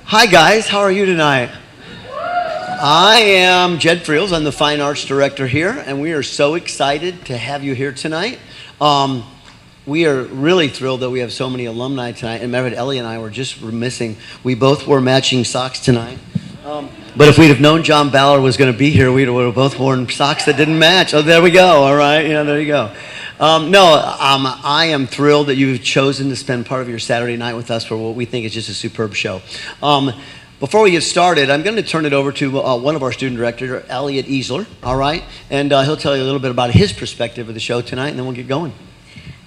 Hi guys, how are you tonight? I am Jed Friels. I'm the Fine Arts Director here, and we are so excited to have you here tonight. We are really thrilled that we have so many alumni tonight. And Merritt, Ellie, and I were just missing. We both wore matching socks tonight. But if we'd have known John Ballard was going to be here, we'd have both worn socks that didn't match. Oh, there we go. All right. Yeah, there you go. I am thrilled that you've chosen to spend part of your Saturday night with us for what we think is just a superb show. Before we get started, I'm going to turn it over to one of our student directors, Elliot Easler, all right? And he'll tell you a little bit about his perspective of the show tonight, and then we'll get going.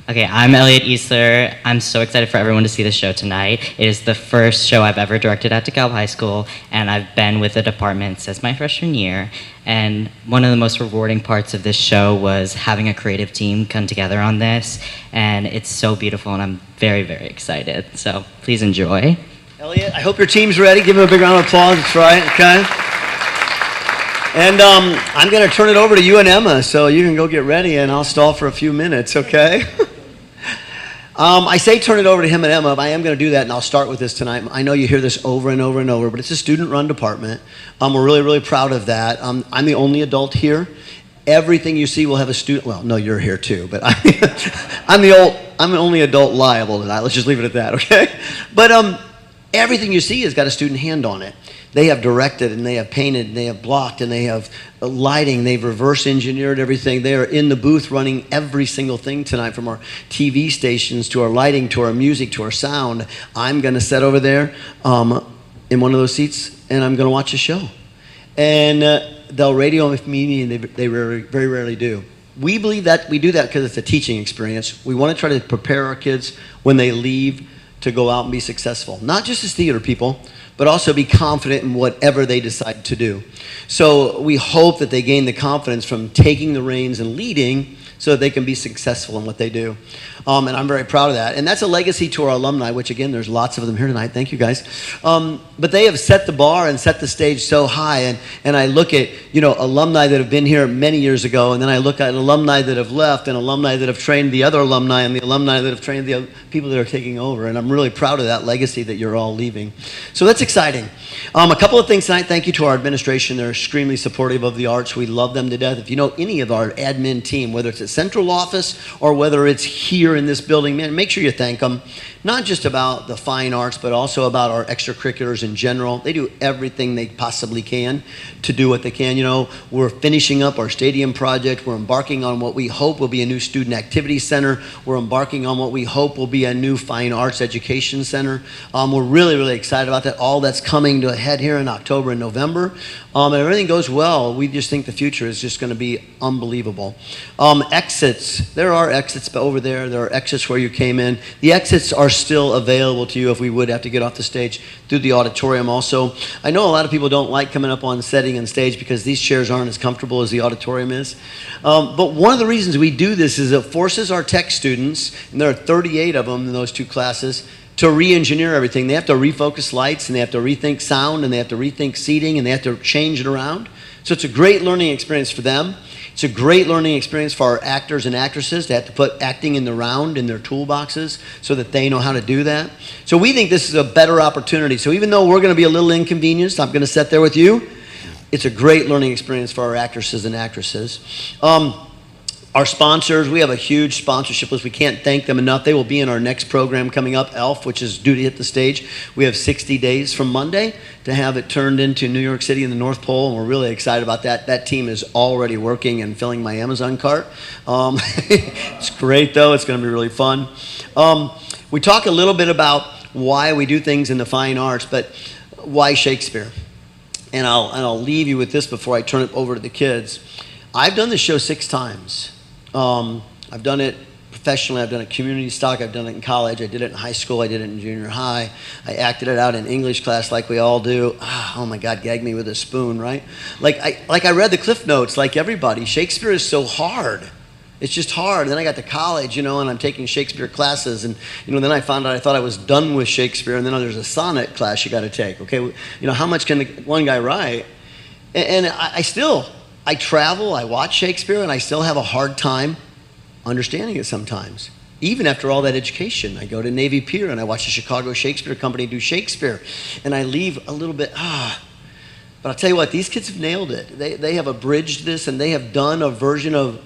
Okay, I'm Elliot Easler. I'm so excited for everyone to see the show tonight. It is the first show I've ever directed at DeKalb High School, and I've been with the department since my freshman year. And one of the most rewarding parts of this show was having a creative team come together on this, and it's so beautiful, and I'm very, very excited. So please enjoy. Elliot, I hope your team's ready. Give him a big round of applause. That's right, okay? And I'm going to turn it over to you and Emma, so you can go get ready, and I'll stall for a few minutes, okay? I say turn it over to him and Emma, but I am going to do that, and I'll start with this tonight. I know you hear this over and over and over, but it's a student-run department. We're really, really proud of that. I'm the only adult here. Everything you see will have a student. Well, no, you're here too, but I'm the only adult liable tonight. Let's just leave it at that, okay? But everything you see has got a student hand on it. They have directed, and they have painted, and they have blocked, and they have lighting. They've reverse engineered everything. They are in the booth running every single thing tonight, from our TV stations to our lighting to our music to our sound. I'm going to sit over there in one of those seats, and I'm going to watch a show. And they'll radio with me, and they very, very rarely do. We believe that we do that because it's a teaching experience. We want to try to prepare our kids when they leave to go out and be successful. Not just as theater people, but also be confident in whatever they decide to do. So we hope that they gain the confidence from taking the reins and leading so that they can be successful in what they do. And I'm very proud of that. And that's a legacy to our alumni, which again, there's lots of them here tonight. Thank you guys. But they have set the bar and set the stage so high. And I look at, alumni that have been here many years ago, and then I look at alumni that have left and alumni that have trained the other alumni and the alumni that have trained the other people that are taking over. And I'm really proud of that legacy that you're all leaving. So that's exciting. A couple of things tonight. Thank you to our administration. They're extremely supportive of the arts. We love them to death. If you know any of our admin team, whether it's at central office or whether it's here in this building, man, make sure you thank them. Not just about the fine arts, but also about our extracurriculars in general. They do everything they possibly can to do what they can. We're finishing up our stadium project. We're embarking on what we hope will be a new student activity center. We're embarking on what we hope will be a new fine arts education center. We're really, really excited about that. All that's coming to a head here in October and November. And if everything goes well, we just think the future is just going to be unbelievable. Exits. There are exits over there. There are exits where you came in. The exits are still available to you if we would have to get off the stage through the auditorium also. I know a lot of people don't like coming up on setting and stage because these chairs aren't as comfortable as the auditorium is. But one of the reasons we do this is it forces our tech students, and there are 38 of them in those two classes, to re-engineer everything. They have to refocus lights, and they have to rethink sound, and they have to rethink seating, and they have to change it around. So it's a great learning experience for them. It's a great learning experience for our actors and actresses. They have to put acting in the round in their toolboxes so that they know how to do that. So we think this is a better opportunity. So even though we're going to be a little inconvenienced, I'm going to sit there with you, it's a great learning experience for our actresses and actresses. Our sponsors, we have a huge sponsorship list. We can't thank them enough. They will be in our next program coming up, ELF, which is due to hit the stage. We have 60 days from Monday to have it turned into New York City in the North Pole, and we're really excited about that. That team is already working and filling my Amazon cart. It's great, though. It's going to be really fun. We talk a little bit about why we do things in the fine arts, but why Shakespeare? And I'll leave you with this before I turn it over to the kids. I've done this show 6 times. I've done it professionally. I've done it community stock. I've done it in college. I did it in high school. I did it in junior high. I acted it out in English class like we all do. Oh my God, gag me with a spoon, right? Like I read the Cliff Notes like everybody. Shakespeare is so hard. It's just hard. And then I got to college, and I'm taking Shakespeare classes, and then I found out I thought I was done with Shakespeare, and then there's a sonnet class you got to take. Okay, how much can one guy write? And I travel, I watch Shakespeare, and I still have a hard time understanding it sometimes. Even after all that education, I go to Navy Pier and I watch the Chicago Shakespeare Company do Shakespeare, and I leave a little bit, But I'll tell you what, these kids have nailed it. They have abridged this, and they have done a version of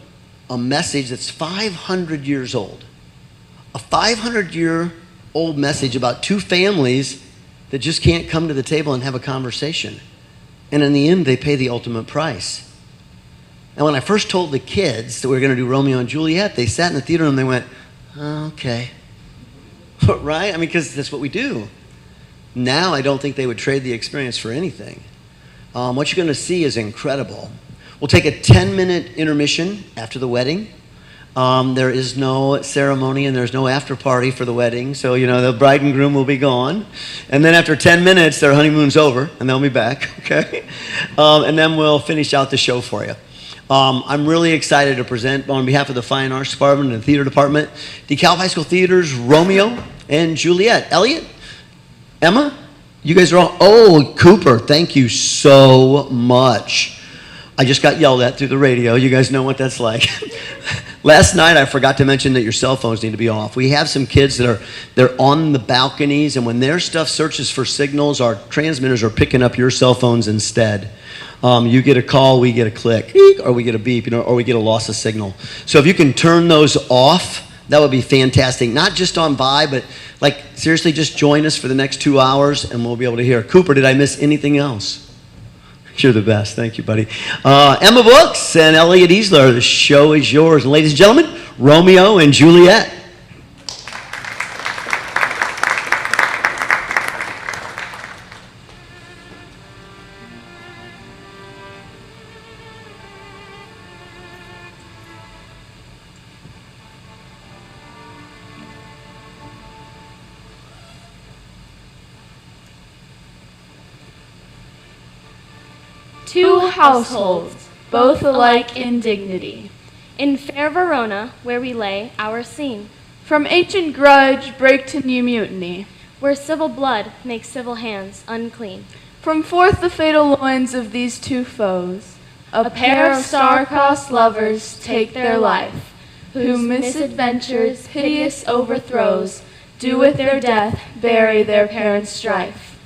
a message that's 500 years old. A 500-year-old message about 2 families that just can't come to the table and have a conversation. And in the end, they pay the ultimate price. And when I first told the kids that we were going to do Romeo and Juliet, they sat in the theater and they went, oh, okay. Right? Because that's what we do. Now I don't think they would trade the experience for anything. What you're going to see is incredible. We'll take a 10-minute intermission after the wedding. There is no ceremony and there's no after party for the wedding. So, the bride and groom will be gone. And then after 10 minutes, their honeymoon's over and they'll be back, okay? And then we'll finish out the show for you. I'm really excited to present on behalf of the Fine Arts Department and the Theater Department, DeKalb High School Theater's Romeo and Juliet. Elliot? Emma? You guys are all, Cooper, thank you so much. I just got yelled at through the radio. You guys know what that's like. Last night, I forgot to mention that your cell phones need to be off. We have some kids they're on the balconies, and when their stuff searches for signals, our transmitters are picking up your cell phones instead. You get a call, we get a click, or we get a beep, or we get a loss of signal. So if you can turn those off, that would be fantastic. Not just on by, but seriously, just join us for the next 2 hours, and we'll be able to hear. Cooper, did I miss anything else? You're the best. Thank you, buddy. Emma Brooks and Elliot Easler, the show is yours. And ladies and gentlemen, Romeo and Juliet. two households, both alike in dignity. In fair Verona, where we lay our scene, From ancient grudge break to new mutiny. where civil blood makes civil hands unclean. From forth the fatal loins of these two foes, a pair of star-crossed lovers take their life, whose misadventures, hideous overthrows, do with their death bury their parents' strife.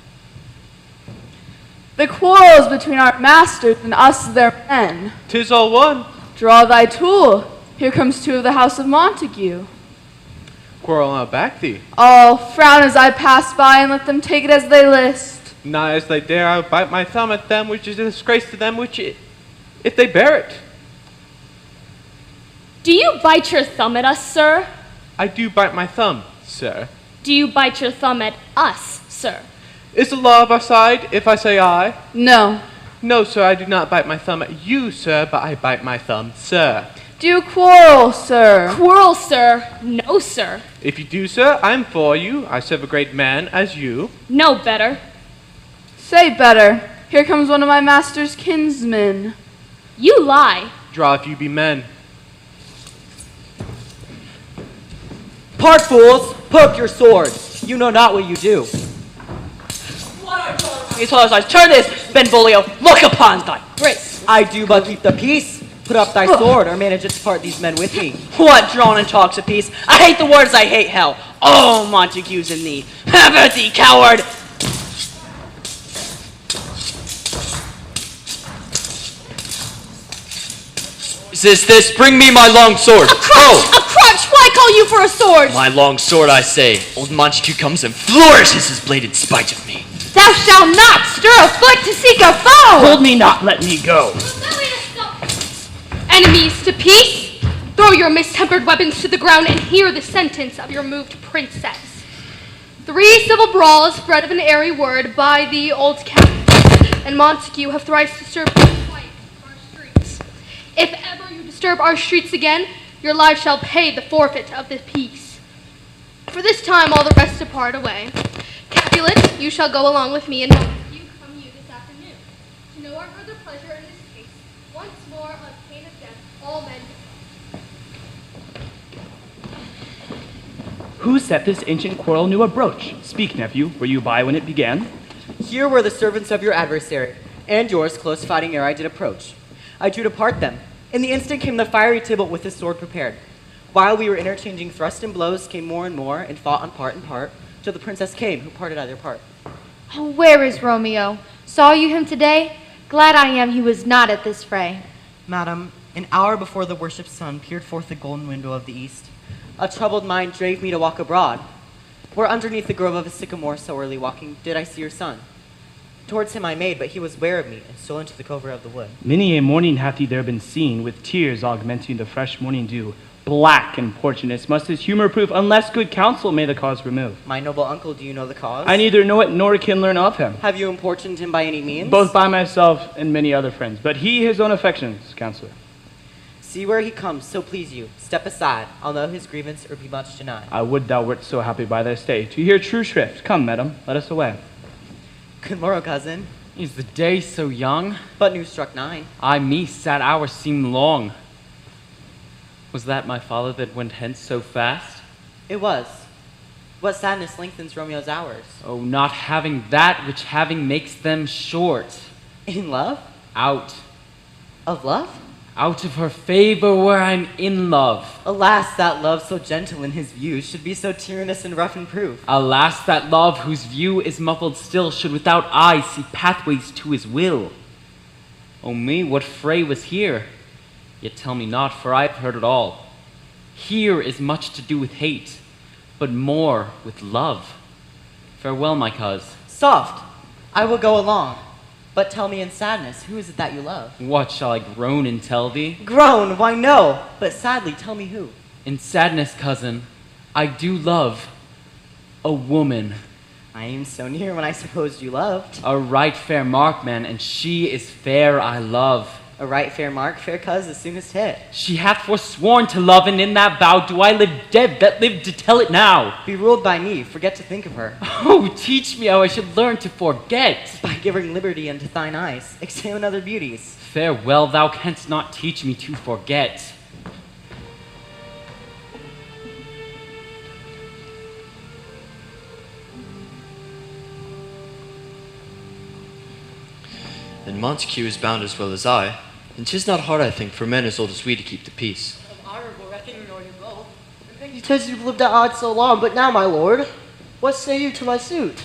The quarrels between our masters and us their men. 'Tis all one. Draw thy tool. Here comes two of the house of Montague. Quarrel not back thee. All frown as I pass by and let them take it as they list. Not as they dare, I will bite my thumb at them, which is a disgrace to them, if they bear it. Do you bite your thumb at us, sir? I do bite my thumb, sir. Do you bite your thumb at us, sir? Is the law of our side, if I say I? No. No, sir, I do not bite my thumb at you, sir, but I bite my thumb, sir. Do you quarrel, sir? Quarrel, sir? No, sir. If you do, sir, I'm for you. I serve a great man as you. No better. Say better. Here comes one of my master's kinsmen. You lie. Draw if you be men. Part, fools! Put up your swords! You know not what you do. As well as I turn this, Benvolio, look upon thy grace. I do but keep the peace. Put up thy sword, or manage it to part these men with me. What drawn and talks of peace? I hate the wars, I hate hell. Oh, Montague's in thee. Have at thee, coward! Resist this, bring me my long sword. A crutch! Why call you for a sword? My long sword, I say. Old Montague comes and flourishes his blade in spite of me. Thou shalt not stir a foot to seek a foe! Hold me not, let me go. Enemies to peace! Throw your mistempered weapons to the ground and hear the sentence of your moved princess. 3 civil brawls bred of an airy word by the old captain and Montague have thrice disturbed twice our streets. If ever you disturb our streets again, your lives shall pay the forfeit of the peace. For this time all the rest depart away. Capulet, you shall go along with me, and Montague, come you this afternoon. To know our further pleasure in this case, once more on pain of death, all men. Who set this ancient quarrel new abroach? Speak, nephew, were you by when it began? Here were the servants of your adversary, and yours close fighting ere I did approach. I drew to part them. In the instant came the fiery Tybalt with his sword prepared. While we were interchanging thrust and blows, came more and more, and fought on part and part, till the princess came, who parted either part. Oh, where is Romeo? Saw you him today? Glad I am he was not at this fray. Madam, an hour before the worshiped sun peered forth the golden window of the east, a troubled mind drave me to walk abroad. Where underneath the grove of a sycamore so early walking, did I see your son. Towards him I made, but he was ware of me, and stole into the covert of the wood. Many a morning hath he there been seen, with tears augmenting the fresh morning dew. Black importunate must his humor prove, unless good counsel may the cause remove. My noble uncle, do you know the cause? I neither know it nor can learn of him. Have you importuned him by any means? Both by myself and many other friends, but he his own affections, counselor. See where he comes, so please you. Step aside, I'll know his grievance or be much denied. I would thou wert so happy by thy stay, to hear true shrift. Come, madam, let us away. Good morrow, cousin. Is the day so young? But news struck 9. Ay me, sad hours seem long. Was that my father that went hence so fast? It was. What sadness lengthens Romeo's hours? Oh, not having that which having makes them short. In love? Out. Of love? Out of her favor where I'm in love. Alas, that love so gentle in his views should be so tyrannous and rough in proof. Alas, that love whose view is muffled still should without eyes see pathways to his will. Oh me, what fray was here? Yet tell me not, for I have heard it all. Here is much to do with hate, but more with love. Farewell, my coz. Soft, I will go along. But tell me in sadness, who is it that you love? What, shall I groan and tell thee? Groan, why no, but sadly tell me who. In sadness, cousin, I do love a woman. I am so near when I supposed you loved. A right fair mark, man, and she is fair I love. A right fair mark, fair cuz, as soon as hit. She hath forsworn to love, and in that vow do I live dead that live to tell it now. Be ruled by me, forget to think of her. Oh, teach me how I should learn to forget. By giving liberty unto thine eyes, examine other beauties. Farewell, thou canst not teach me to forget. And Montague is bound as well as I, and 'tis not hard, I think, for men as old as we to keep the peace. Honorable reckoning nor you both. Because you've lived at odds so long, but now, my lord, what say you to my suit?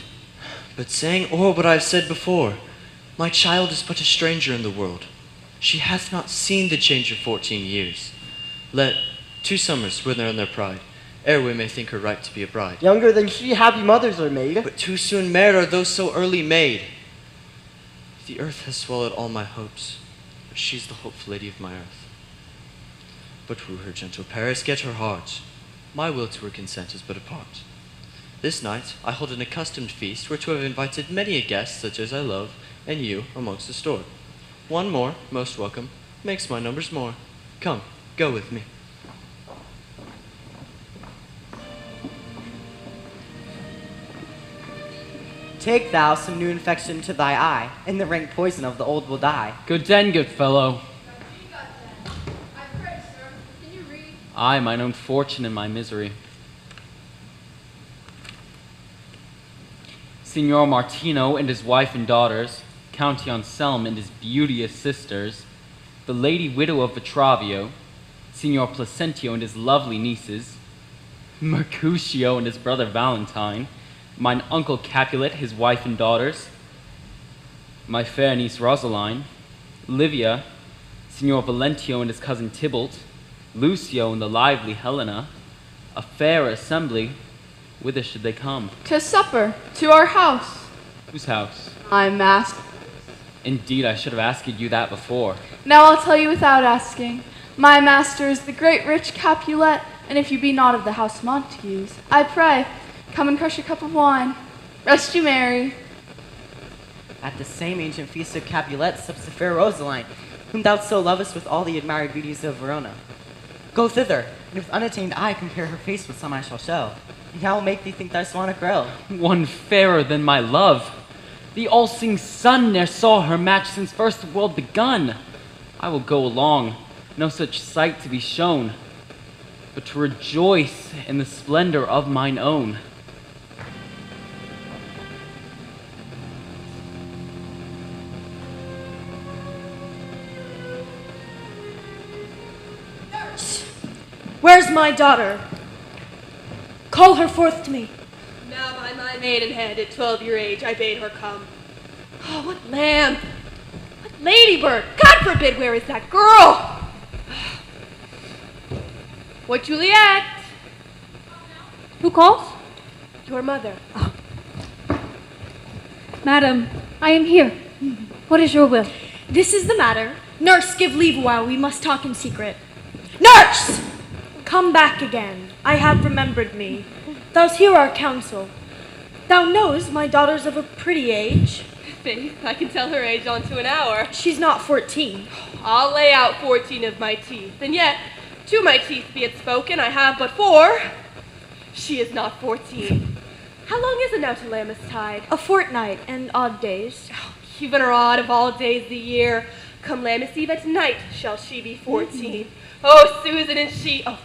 But saying o'er what I have said before, my child is but a stranger in the world. She hath not seen the change of 14 years. Let 2 summers wither in their pride, ere we may think her right to be a bride. Younger than she, happy mothers are made. But too soon married are those so early made. The earth has swallowed all my hopes, but she's the hopeful lady of my earth. But woo her, gentle Paris, get her heart. My will to her consent is but a part. This night I hold an accustomed feast, where to have invited many a guest, such as I love, and you amongst the store. One more, most welcome, makes my numbers more. Come, go with me. Take thou some new infection to thy eye, and the rank poison of the old will die. Good den, good fellow. I, mine own fortune and my misery. Signor Martino and his wife and daughters, Count Anselm and his beauteous sisters, the lady widow of Vitravio, Signor Placentio and his lovely nieces, Mercutio and his brother Valentine, mine uncle Capulet, his wife and daughters, my fair niece Rosaline, Livia, Signor Valentio and his cousin Tybalt, Lucio and the lively Helena, a fair assembly. Whither should they come? To supper, to our house. Whose house? My master. Indeed, I should have asked you that before. Now I'll tell you without asking. My master is the great rich Capulet, and if you be not of the house Montagues, I pray, come and crush a cup of wine. Rest you merry. At the same ancient feast of Capulet sups the fair Rosaline, whom thou so lovest with all the admired beauties of Verona. Go thither, and with unattained eye compare her face with some I shall show, and I will make thee think thy swan a crow. One fairer than my love. The all-seeing sun ne'er saw her match since first the world begun. I will go along, no such sight to be shown, but to rejoice in the splendor of mine own. Where's my daughter? Call her forth to me. Now by my maidenhead, at 12-year age, I bade her come. Oh, what lamb! What ladybird! God forbid, where is that girl? What Juliet? Who calls? Your mother. Madam, I am here. What is your will? This is the matter. Nurse, give leave a while. We must talk in secret. Nurse! Come back again. I have remembered me. Thou'st hear our counsel. Thou knows my daughter's of a pretty age. Faith, I can tell her age on to an hour. She's not 14. I'll lay out 14 of my teeth, and yet, to my teeth be it spoken, I have but 4. She is not 14. How long is it now to Lammas-tide? A fortnight and odd days. Oh, even or odd of all days the year. Come Lammas Eve at night shall she be 14. Oh, Susan and she, oh,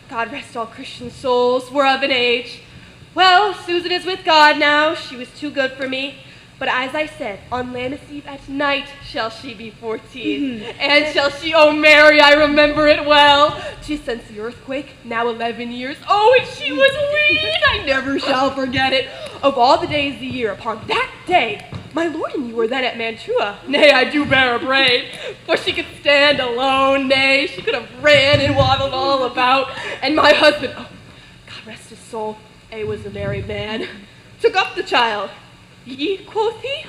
God rest all Christian souls, were of an age. Well, Susan is with God now. She was too good for me. But as I said, on Lammas Eve at night shall she be 14. And shall she, oh Mary, I remember it well. She since the earthquake, now 11 years. Oh, and she was weaned. I never shall forget it. Of all the days of the year, upon that day, my lord and you were then at Mantua. Nay, I do bear a brave, for she could stand alone. Nay, she could have ran and waddled all about. And my husband, oh, God rest his soul, was a merry man, took up the child. Ye, quoth he,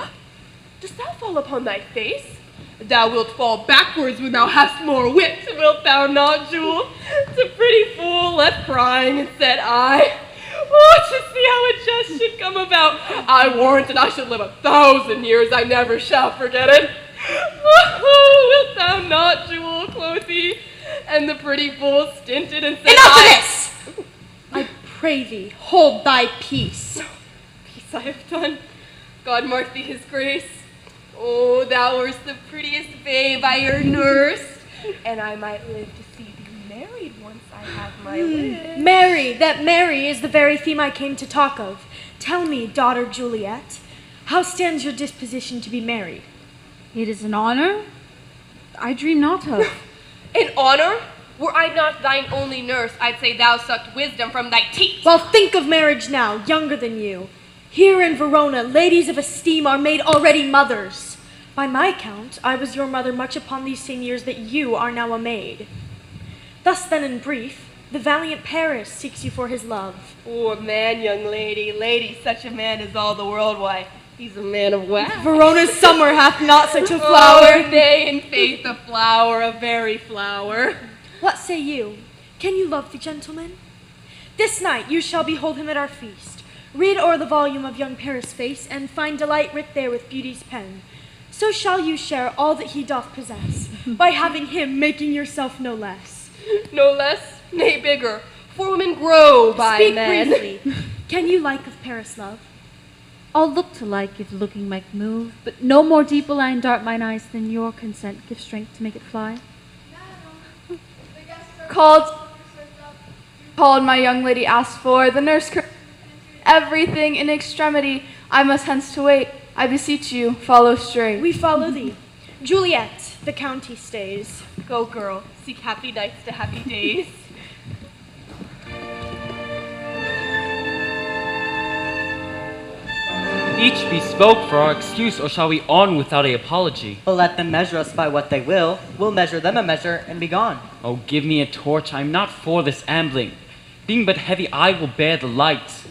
dost thou fall upon thy face? Thou wilt fall backwards when thou hast more wit, wilt thou not, Jewel? The pretty fool left crying, and said I, oh, to see how it just should come about. I warrant that I should live 1,000 years, I never shall forget it. Oh, wilt thou And the pretty fool stinted and said, Enough of this! I pray thee, hold thy peace. Peace I have done. God mark thee his grace. Oh, thou wert the prettiest babe I e'er nursed, and I might live to see thee married once I have my wish. Mary, that Mary is the very theme I came to talk of. Tell me, daughter Juliet, how stands your disposition to be married? It is an honor I dream not of. In honor? Were I not thine only nurse, I'd say thou sucked wisdom from thy teeth. Well, think of marriage now, younger than you. Here in Verona, ladies of esteem are made already mothers. By my count, I was your mother much upon these same years that you are now a maid. Thus then, in brief, the valiant Paris seeks you for his love. Oh, a man, young lady, such a man is all the world, why, he's a man of wax. Verona's summer hath not such a flower. Oh, nay, in faith, a flower, a very flower. What say you? Can you love the gentleman? This night you shall behold him at our feast. Read o'er the volume of young Paris' face, and find delight writ there with beauty's pen. So shall you share all that he doth possess, by having him making yourself no less. No less, nay bigger, for women grow by Speak men. briefly. Can you like of Paris, love? I'll look to like if looking might move, but no more deep will I dart mine eyes than your consent gives strength to make it fly. Called my young lady asked for, the nurse everything in extremity. I must hence to wait. I beseech you, follow straight. We follow thee. Juliet, the county stays. Go, girl, seek happy nights to happy days. Each bespoke for our excuse, or shall we on without a apology? But let them measure us by what they will. We'll measure them a measure and be gone. Oh, give me a torch. I'm not for this ambling. Being but heavy, I will bear the light.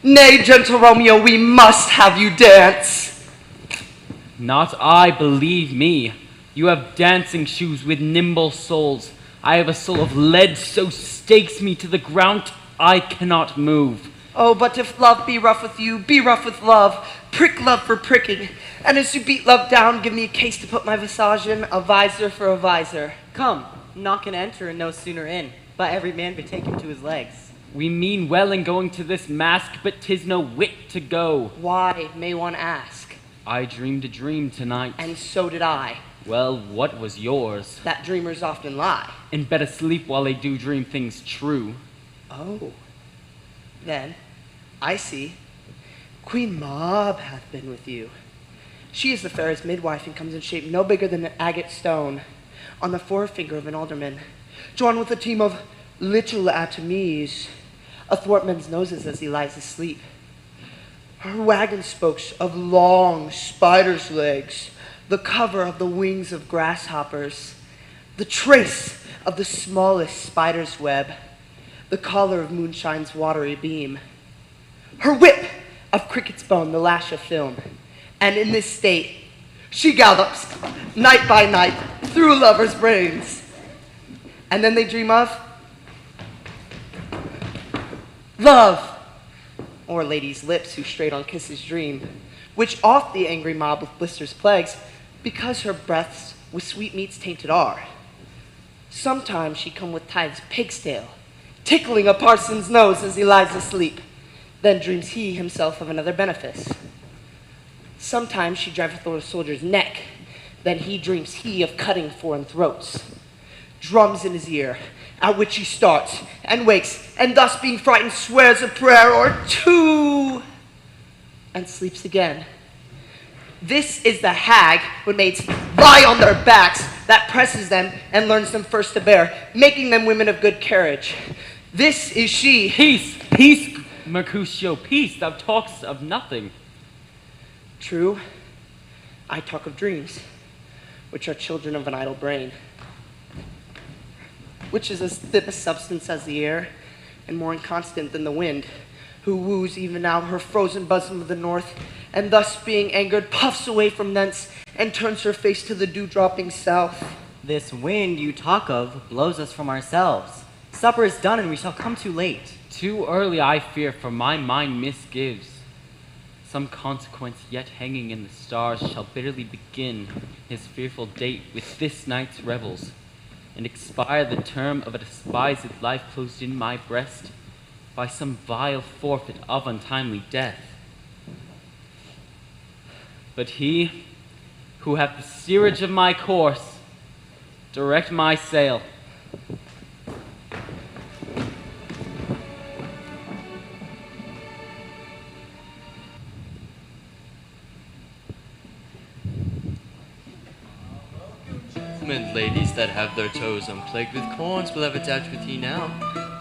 Nay, gentle Romeo, we must have you dance. Not I, believe me. You have dancing shoes with nimble soles. I have a soul of lead, so stakes me to the ground I cannot move. Oh, but if love be rough with you, be rough with love. Prick love for pricking. And as you beat love down, give me a case to put my visage in, a visor for a visor. Come, knock and enter and no sooner in, but every man betake him to his legs. We mean well in going to this mask, but 'tis no wit to go. Why, may one ask? I dreamed a dream tonight. And so did I. Well, what was yours? That dreamers often lie. And better sleep while they do dream things true. Oh. Then, I see. Queen Mab hath been with you. She is the fairest midwife and comes in shape no bigger than an agate stone, on the forefinger of an alderman, drawn with a team of little atomies, athwart men's noses as he lies asleep. Her wagon spokes of long spider's legs, the cover of the wings of grasshoppers, the trace of the smallest spider's web, the collar of moonshine's watery beam, her whip of cricket's bone, the lash of film, and in this state she gallops night by night through lovers' brains. And then they dream of love, or ladies' lips who straight on kisses dream, which oft the angry mob with blisters plagues, because her breaths with sweetmeats tainted are. Sometimes she come with tithes pig's tail, tickling a parson's nose as he lies asleep. Then dreams he himself of another benefice. Sometimes she driveth through a soldier's neck, then he dreams he of cutting foreign throats. Drums in his ear, at which he starts and wakes, and thus being frightened swears a prayer or two, and sleeps again. This is the hag when maids lie on their backs that presses them and learns them first to bear, making them women of good carriage. This is she. Peace, peace, Mercutio, peace, thou talkest of nothing. True, I talk of dreams, which are children of an idle brain, which is as thin a substance as the air, and more inconstant than the wind, who woos even now her frozen bosom of the north, and thus being angered puffs away from thence, and turns her face to the dew-dropping south. This wind you talk of blows us from ourselves. Supper is done and we shall come too late. Too early, I fear, for my mind misgives. Some consequence yet hanging in the stars shall bitterly begin his fearful date with this night's revels. and expire the term of a despised life closed in my breast by some vile forfeit of untimely death. But he who hath the steerage of my course, direct my sail. Gentlemen, ladies that have their toes unplagued with corns will have a dance with ye now.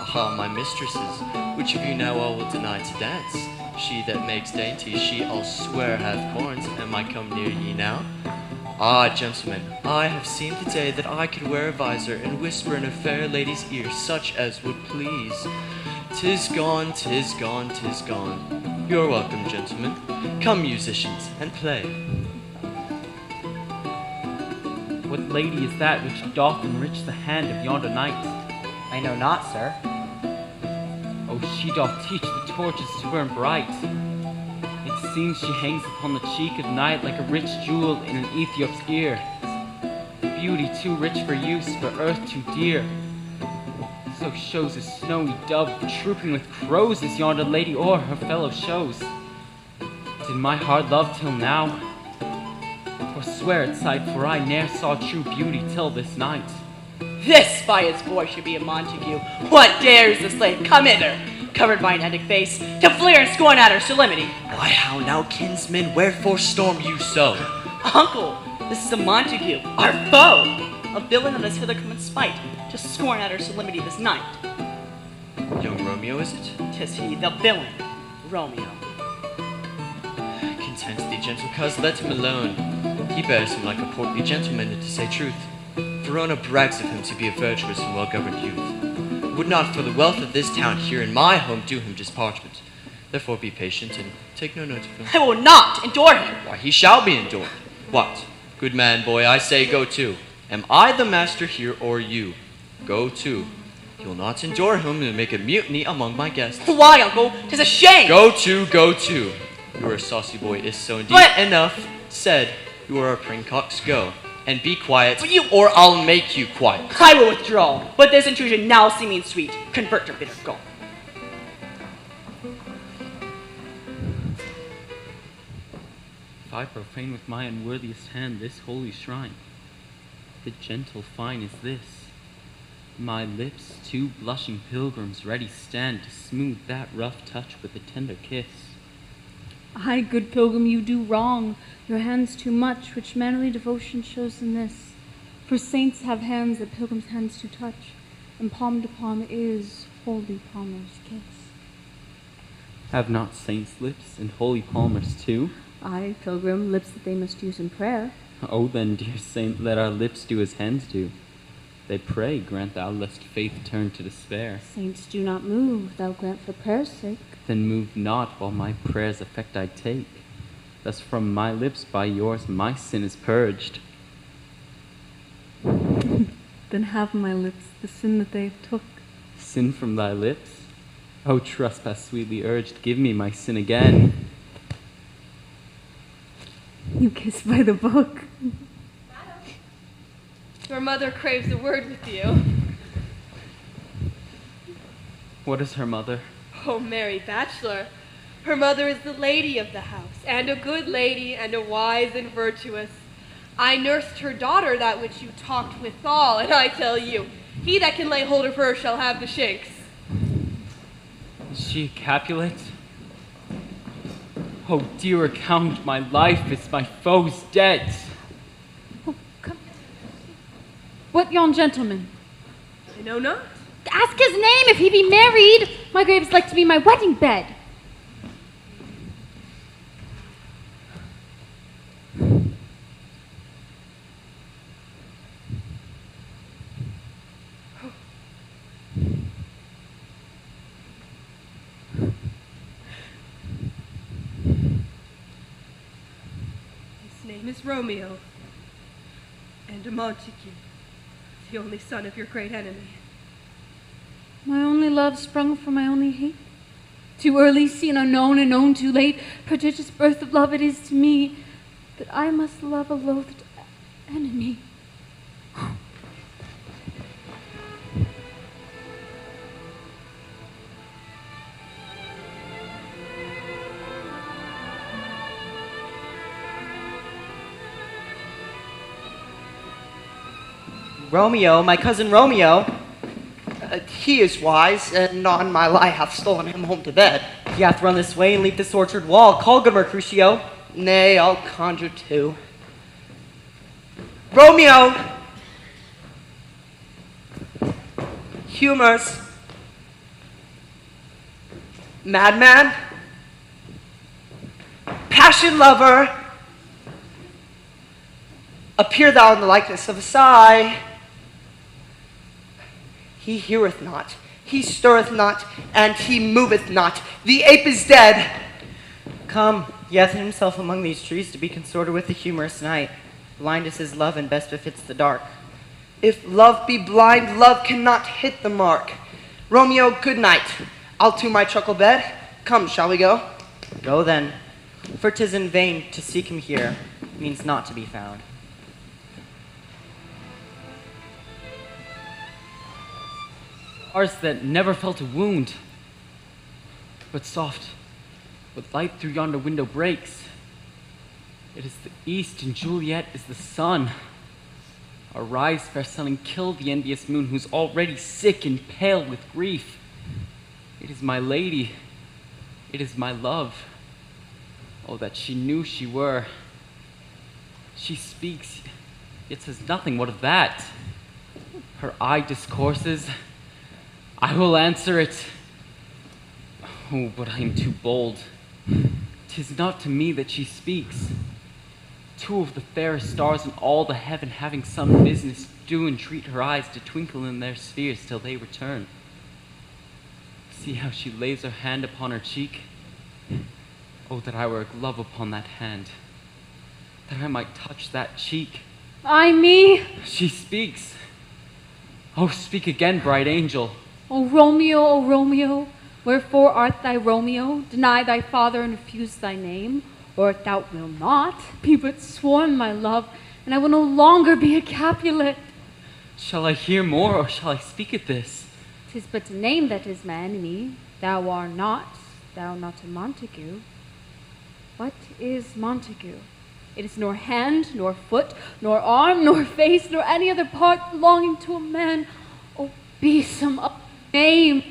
Aha, my mistresses, which of you now all will deny to dance? She that makes dainty, she I'll swear hath corns, and might come near ye now. Ah, gentlemen, I have seen the day that I could wear a visor and whisper in a fair lady's ear such as would please. 'Tis gone, 'tis gone, 'tis gone. You're welcome, gentlemen. Come, musicians, and play. What lady is that which doth enrich the hand of yonder knight? I know not, sir. Oh, she doth teach the torches to burn bright. It seems she hangs upon the cheek of night like a rich jewel in an Ethiop's ear. Beauty too rich for use, for earth too dear. So shows a snowy dove trooping with crows as yonder lady o'er her fellow shows. Did my heart love till now? Forswear its sight, for I ne'er saw true beauty till this night. This by his voice should be a Montague. What dares the slave come hither, covered by an edict face, to fleer and scorn at her solemnity? Why, how now, kinsman, wherefore storm you so? Uncle, this is a Montague, our foe, a villain that has hither come in spite, to scorn at her solemnity this night. Young Romeo, is it? 'Tis he, the villain, Romeo. Content thee, gentle coz, let him alone. He bears him like a portly gentleman, to say truth. Verona brags of him to be a virtuous and well-governed youth. Would not for the wealth of this town here in my home do him disparagement. Therefore be patient and take no note of him. I will not endure him. Why, he shall be endured. What? Good man, boy, I say go to. Am I the master here or you? Go to. You'll not endure him and make a mutiny among my guests. Why, uncle? 'Tis a shame. Go to, go to. You are a saucy boy, is so indeed. But enough said. You are a pringcocks, go. And be quiet, or I'll make you quiet. I will withdraw, but this intrusion now seeming sweet, convert your bitter gall. If I profane with my unworthiest hand this holy shrine, the gentle fine is this. My lips, two blushing pilgrims, ready stand to smooth that rough touch with a tender kiss. Aye, good pilgrim, you do wrong. Your hands too much, which manly devotion shows in this. For saints have hands that pilgrims' hands do touch, and palm to palm is holy palmer's kiss. Have not saints lips and holy palmers too? Aye, pilgrim, lips that they must use in prayer. Oh, then, dear saint, let our lips do as hands do. They pray, grant thou, lest faith turn to despair. Saints do not move, thou grant for prayer's sake. Then move not while my prayer's effect I take. Thus from my lips by yours my sin is purged. Then have my lips the sin that they took. Sin from thy lips? O trespass sweetly urged, give me my sin again. You kiss by the book. Your mother craves a word with you. What is her mother? Oh, merry bachelor. Her mother is the lady of the house, and a good lady, and a wise and virtuous. I nursed her daughter, that which you talked withal, and I tell you, he that can lay hold of her shall have the shanks. Is she a Capulet? Oh, dear account, my life is my foe's debt. Oh, come. What yon gentleman? I know not. Ask his name if he be married. My grave is like to be my wedding bed. His name is Romeo, and a Montague, the only son of your great enemy. My only love sprung from my only hate. Too early seen unknown and known too late. Prodigious birth of love it is to me, that I must love a loathed enemy. Romeo, my cousin Romeo. He is wise, and on my lie hath stolen him home to bed. He hath run this way and leap this orchard wall. Call, good Mercutio. Nay, I'll conjure too. Romeo! Humors. Madman. Passion lover. Appear thou in the likeness of a sigh. He heareth not, he stirreth not, and he moveth not. The ape is dead. Come, he hath hid himself among these trees to be consorted with the humorous night. Blind is his love and best befits the dark. If love be blind, love cannot hit the mark. Romeo, good night. I'll to my truckle bed. Come, shall we go? Go then, for 'tis in vain to seek him here, means not to be found. Stars that never felt a wound, but soft, with light through yonder window breaks. It is the east, and Juliet is the sun. Arise, fair sun, and kill the envious moon, who's already sick and pale with grief. It is my lady, it is my love. Oh, that she knew she were. She speaks, yet says nothing. What of that? Her eye discourses. I will answer it. Oh, but I am too bold. 'Tis not to me that she speaks. Two of the fairest stars in all the heaven, having some business, do entreat her eyes to twinkle in their spheres till they return. See how she lays her hand upon her cheek. Oh, that I were a glove upon that hand, that I might touch that cheek. Ay me! She speaks. Oh, speak again, bright angel. O Romeo, wherefore art thou Romeo? Deny thy father and refuse thy name. Or if thou wilt not, be but sworn, my love, and I will no longer be a Capulet. Shall I hear more, or shall I speak at this? 'Tis but a name that is my enemy. Thou art not a Montague. What is Montague? It is nor hand, nor foot, nor arm, nor face, nor any other part belonging to a man. Oh, be some other name.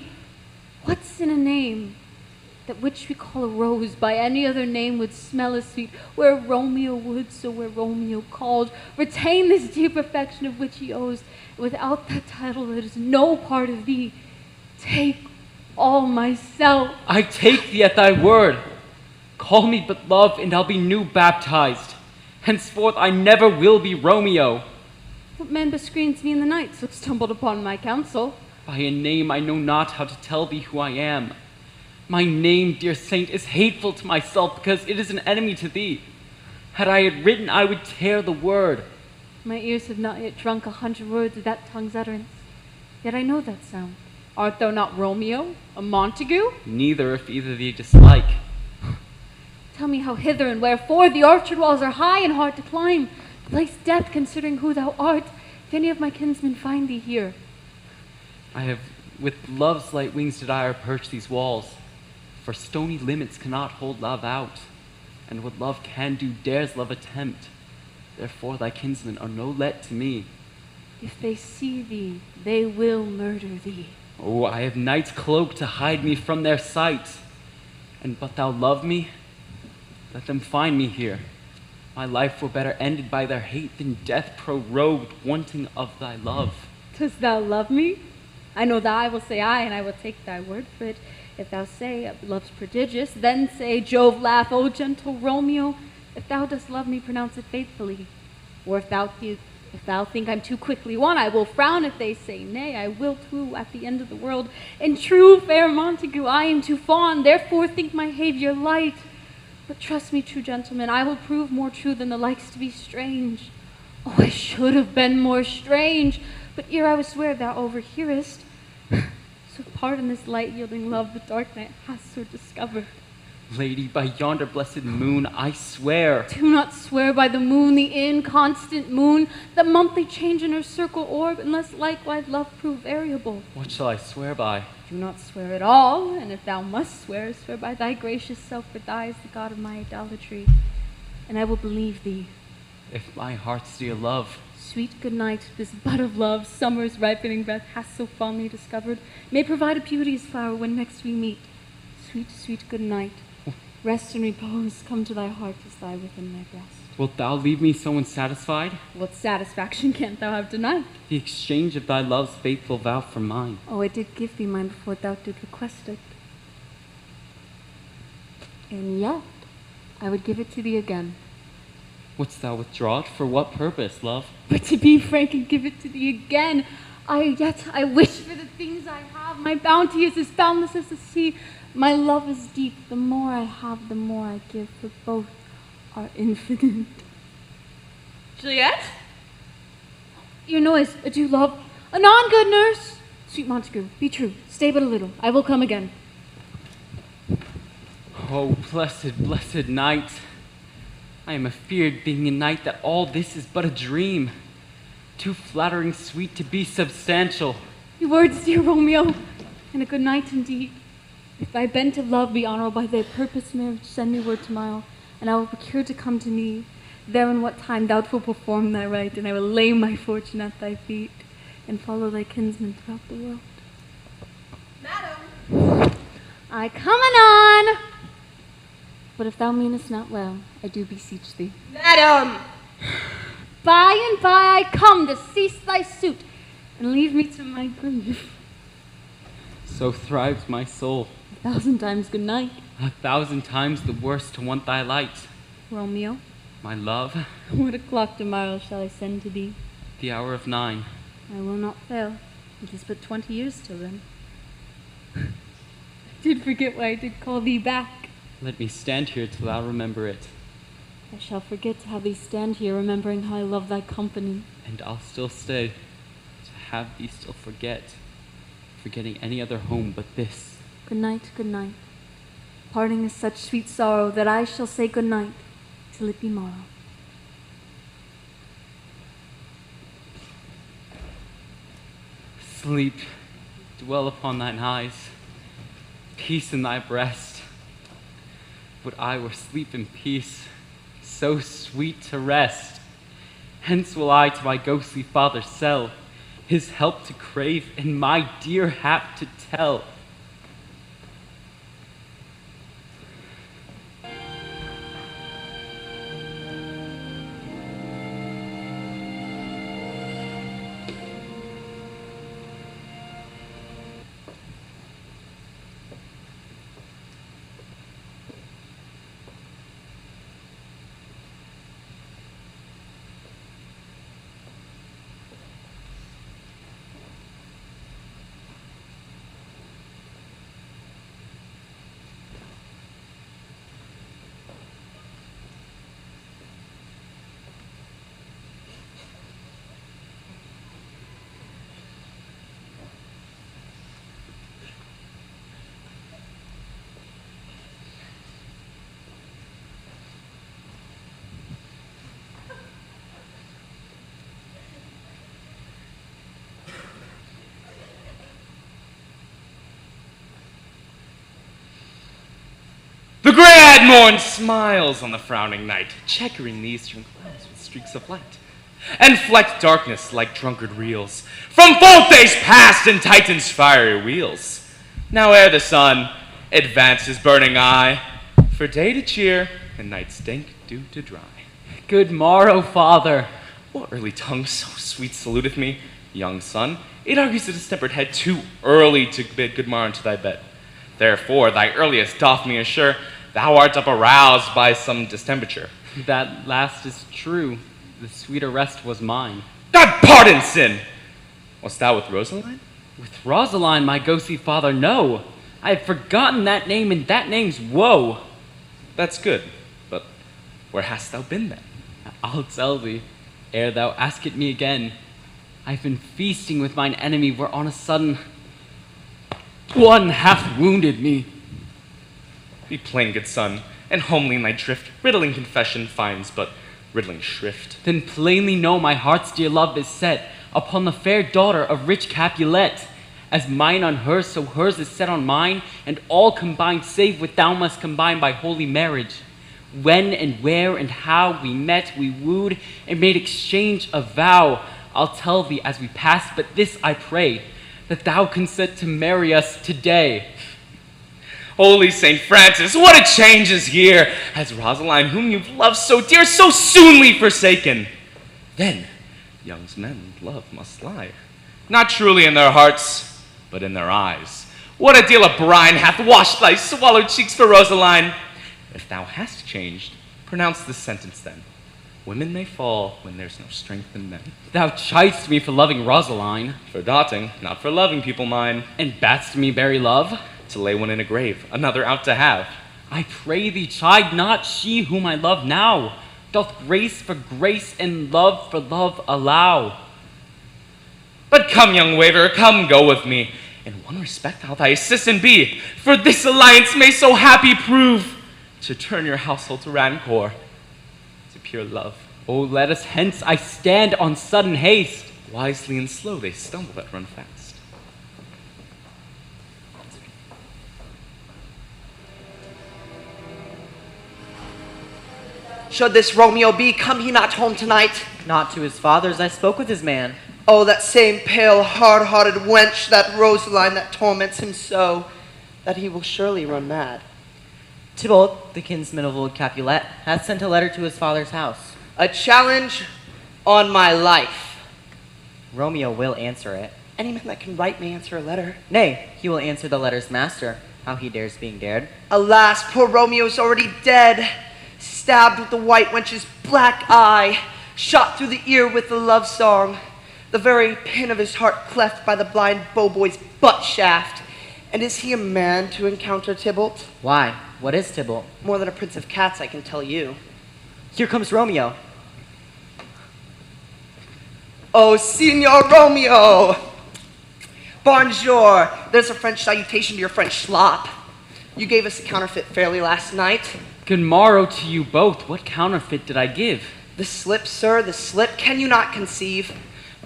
What's in a name? That which we call a rose by any other name would smell as sweet. Where Romeo would, so where Romeo called. Retain this deep affection of which he owes. Without that title, it is no part of thee. Take all myself. I take thee at thy word. Call me but love, and I'll be new baptized. Henceforth I never will be Romeo. What man bescreens me in the night, so stumbled upon my counsel? By a name I know not how to tell thee who I am. My name, dear saint, is hateful to myself because it is an enemy to thee. Had I it written, I would tear the word. My ears have not yet drunk 100 words of that tongue's utterance. Yet I know that sound. Art thou not Romeo, a Montague? Neither, if either thee dislike. Tell me how hither and wherefore. The orchard walls are high and hard to climb. The place death, considering who thou art. If any of my kinsmen find thee here. I have, with love's light wings did I approach these walls. For stony limits cannot hold love out. And what love can do, dares love attempt. Therefore thy kinsmen are no let to me. If they see thee, they will murder thee. Oh, I have night's cloak to hide me from their sight. And but thou love me, let them find me here. My life were better ended by their hate than death prorogued, wanting of thy love. Dost thou love me? I know that I will say aye, and I will take thy word for it. If thou say, love's prodigious, then say, Jove laugh, O gentle Romeo. If thou dost love me, pronounce it faithfully. Or if thou think I'm too quickly won, I will frown if they say nay. I will too at the end of the world. In true fair Montague, I am too fond, therefore think my behavior light. But trust me, true gentleman, I will prove more true than the likes to be strange. Oh, I should have been more strange, but ere I was swear thou overhearest. So pardon this light-yielding love the dark night hath so discovered. Lady, by yonder blessed moon, I swear. Do not swear by the moon, the inconstant moon, that monthly change in her circle orb, unless likewise love prove variable. What shall I swear by? Do not swear at all, and if thou must swear, swear by thy gracious self, for thy is the God of my idolatry, and I will believe thee. If my heart's dear love. Sweet good night, this bud of love, summer's ripening breath hast so fondly discovered, may provide a beauteous flower when next we meet. Sweet, sweet good night. Rest and repose come to thy heart as lie within my breast. Wilt thou leave me so unsatisfied? What satisfaction canst thou have denied? The exchange of thy love's faithful vow for mine. Oh, I did give thee mine before thou did request it. And yet, I would give it to thee again. Wouldst thou withdraw it? For what purpose, love? But to be frank and give it to thee again, I wish for the things I have. My bounty is as boundless as the sea. My love is deep. The more I have, the more I give, for both are infinite. Juliet? Your noise, adieu, love. Anon, good nurse. Sweet Montague, be true. Stay but a little. I will come again. Oh, blessed, blessed night. I am afeard, being a night, that all this is but a dream. Too flattering sweet to be substantial. Your words, dear Romeo, and a good night indeed. If thy bent of love be honorable by thy purpose marriage, send me word tomorrow, and I will procure to come to me. There in what time thou wilt perform thy rite, and I will lay my fortune at thy feet, and follow thy kinsmen throughout the world. Madam! I come anon! But if thou meanest not well, I do beseech thee. Madam! By and by I come to cease thy suit, and leave me to my grief. So thrives my soul. 1,000 times good night. 1,000 times the worse to want thy light. Romeo, My love, what o'clock tomorrow shall I send to thee? the hour of 9. I will not fail. It is but 20 years till then. I did forget why I did call thee back. Let me stand here till thou remember it. I shall forget to have thee stand here, remembering how I love thy company. And I'll still stay to have thee still forgetting any other home but this. Good night, good night. Parting is such sweet sorrow that I shall say good night till it be morrow. Sleep, dwell upon thine eyes, peace in thy breast. Would I were sleep and peace, so sweet to rest. Hence will I to my ghostly father sell, his help to crave, and my dear hap to tell. The grad morn smiles on the frowning night, checkering the eastern clouds with streaks of light, and flecked darkness like drunkard reels from Folte's past and Titan's fiery wheels. Now ere the sun advance his burning eye, for day to cheer and night's dank dew to dry. Good morrow, father. What early tongue so sweet saluteth me, young son? It argues a distempered head too early to bid good morrow to thy bed. Therefore, thy earliest doth me assure thou art up aroused by some distemperature. That last is true. The sweeter rest was mine. God pardon sin! Wast thou with Rosaline? With Rosaline, my ghostly father, no. I have forgotten that name, and that name's woe. That's good, but where hast thou been then? I'll tell thee, ere thou ask it me again. I've been feasting with mine enemy, where on a sudden one hath wounded me. Be plain, good son, and homely in thy drift. Riddling confession finds but riddling shrift. Then plainly know my heart's dear love is set upon the fair daughter of rich Capulet. As mine on hers, so hers is set on mine, and all combined, save what thou must combine by holy marriage. When and where and how we met, we wooed, and made exchange a vow. I'll tell thee as we pass, but this I pray, that thou consent to marry us today. Holy St. Francis, what a change is here! Has Rosaline, whom you've loved so dear, so soonly forsaken? Then, young men love must lie, not truly in their hearts, but in their eyes. What a deal of brine hath washed thy swallowed cheeks for Rosaline! If thou hast changed, pronounce this sentence then. Women may fall when there's no strength in men. Thou chidest me for loving Rosaline. For doting, not for loving people mine. And badst me bury love? To lay one in a grave, another out to have. I pray thee, chide not she whom I love now. Doth grace for grace and love for love allow. But come, young waver, come go with me. In one respect I'll thy assistant be, for this alliance may so happy prove to turn your household to rancor, to pure love. Oh, let us hence, I stand on sudden haste. Wisely and slow they stumble that run fast. Should this Romeo be, come he not home tonight? Not to his father's, I spoke with his man. Oh, that same pale, hard-hearted wench, that Rosaline that torments him so, that he will surely run mad. Tybalt, the kinsman of old Capulet, hath sent a letter to his father's house. A challenge on my life. Romeo will answer it. Any man that can write may answer a letter. Nay, he will answer the letter's master. How he dares being dared. Alas, poor Romeo's already dead. Stabbed with the white wench's black eye, shot through the ear with the love song, the very pin of his heart cleft by the blind bow-boy's butt shaft. And is he a man to encounter Tybalt? Why? What is Tybalt? More than a prince of cats, I can tell you. Here comes Romeo. Oh, Signor Romeo! Bonjour. There's a French salutation to your French slop. You gave us a counterfeit fairly last night. Good morrow to you both. What counterfeit did I give? The slip, sir, the slip. Can you not conceive?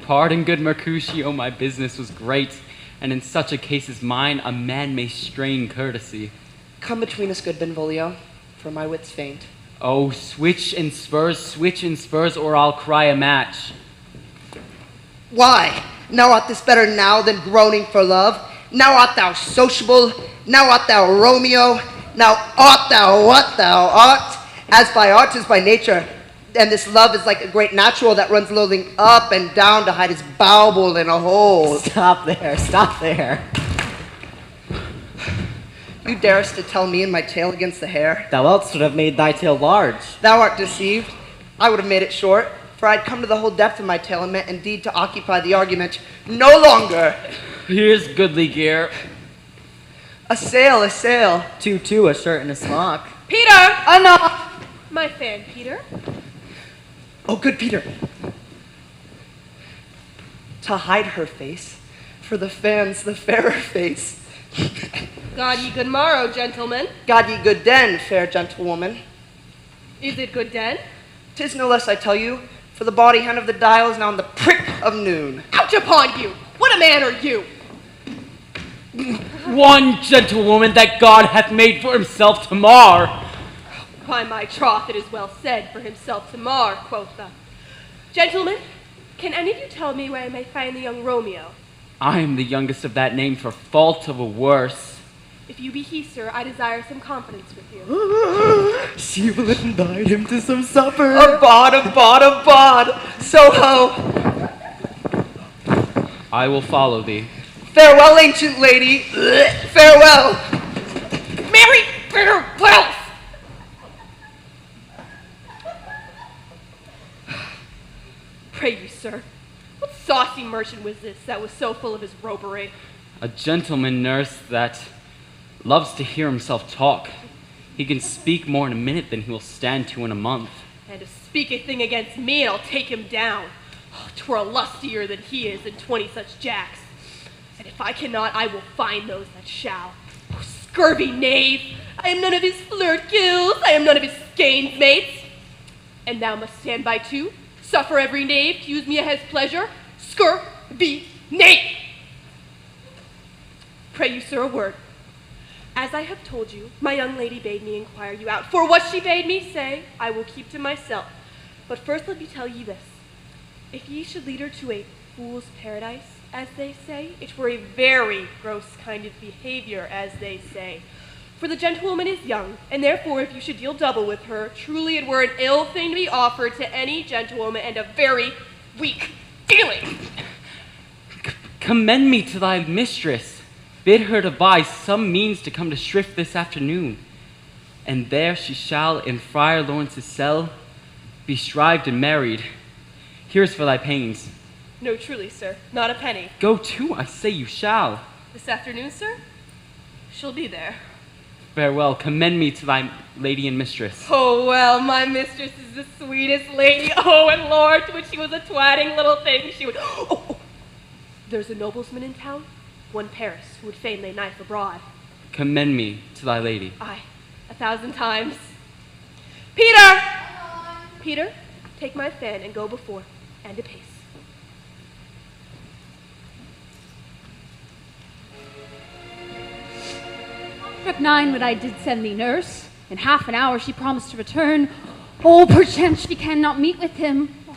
Pardon, good Mercutio, my business was great, and in such a case as mine, a man may strain courtesy. Come between us, good Benvolio, for my wits faint. Oh, switch and spurs, or I'll cry a match. Why? Now art this better now than groaning for love? Now art thou sociable? Now art thou Romeo? Now art thou what thou art? As by art is by nature, and this love is like a great natural that runs loathing up and down to hide his bowel in a hole. Stop there, stop there. You darest to tell me in my tail against the hair? Thou else would have made thy tail large. Thou art deceived. I would have made it short, for I'd come to the whole depth of my tale and meant indeed to occupy the argument no longer. Here's goodly gear. A sail, a sail. Two, a shirt and a smock. Peter! Oh, no! My fan, Peter. Oh, good Peter. To hide her face, for the fans the fairer face. God ye good morrow, gentlemen. God ye good den, fair gentlewoman. Is it good den? 'Tis no less, I tell you, for the bawdy hand of the dial is now in the prick of noon. Out upon you! What a man are you! One gentlewoman that God hath made for himself to mar. By my troth, it is well said, for himself to mar, quotha. Gentlemen, can any of you tell me where I may find the young Romeo? I am the youngest of that name for fault of a worse. If you be he, sir, I desire some confidence with you. She will invite him to some supper. A bod. Soho. I will follow thee. Farewell, ancient lady. Farewell. Mary, farewell! Pray you, sir, what saucy merchant was this that was so full of his roguery? A gentleman, nurse, that loves to hear himself talk. He can speak more in a minute than he will stand to in a month. And to speak a thing against me, and I'll take him down. Oh, 'twere lustier than he is than 20 such jacks. And if I cannot, I will find those that shall. Oh, scurvy knave! I am none of his flirt gills, I am none of his skeins mates. And thou must stand by too, suffer every knave to use me at his pleasure. Scurvy knave! Pray you, sir, a word. As I have told you, my young lady bade me inquire you out. For what she bade me say, I will keep to myself. But first let me tell ye this. If ye should lead her to a fool's paradise, as they say, it were a very gross kind of behavior, as they say. For the gentlewoman is young, and therefore if you should deal double with her, truly it were an ill thing to be offered to any gentlewoman, and a very weak dealing. Commend me to thy mistress. Bid her devise some means to come to shrift this afternoon, and there she shall in Friar Lawrence's cell be shrived and married. Here's for thy pains. No, truly, sir, not a penny. Go to, I say you shall. This afternoon, sir? She'll be there. Farewell, commend me to thy lady and mistress. Oh, well, my mistress is the sweetest lady. Oh, and Lord, when she was a twatting little thing, she would... Oh. There's a noblesman in town, one Paris, who would fain lay knife abroad. Commend me to thy lady. Aye, 1,000 times. Peter! Peter, take my fan and go before, and apace. At 9 when I did send thee nurse. In half an hour she promised to return. Oh, perchance she cannot meet with him. Oh,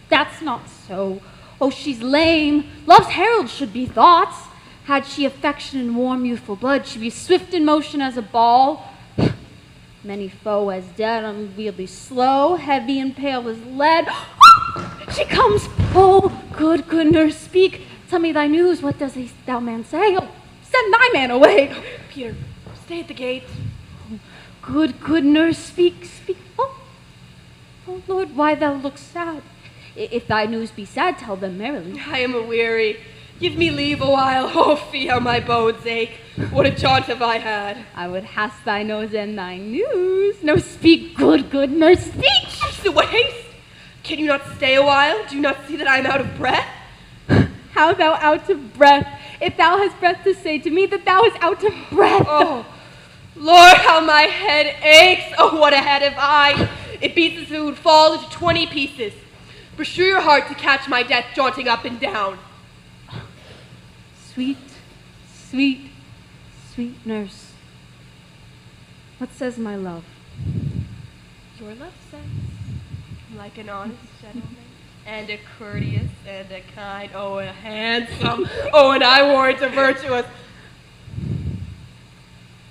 that's not so. Oh, she's lame. Love's herald should be thoughts. Had she affection and warm youthful blood, she'd be swift in motion as a ball. Many foe as dead, unwieldy slow, heavy and pale as lead. Oh, she comes. Oh, good nurse, speak. Tell me thy news. What does thou man say? Oh, send thy man away. Peter, stay at the gate. Oh, good nurse, speak. Oh, Lord, why thou look sad? If thy news be sad, tell them merrily. I am a-weary. Give me leave a while. Oh, fee, how my bones ache. What a jaunt have I had. I would hast thy nose and thy news. No, speak, good nurse, speak. Haste away, haste. Can you not stay a while? Do you not see that I am out of breath? How thou out of breath? If thou hast breath to say to me that thou is out of breath. Oh, Lord, how my head aches. Oh, what a head have I. It beats as if it would fall into 20 pieces. Beshrew your heart to catch my death jaunting up and down. Sweet nurse. What says my love? Your love says, like an honest gentleman, and a courteous, and a kind, oh, and a handsome, oh, and I warrant a virtuous.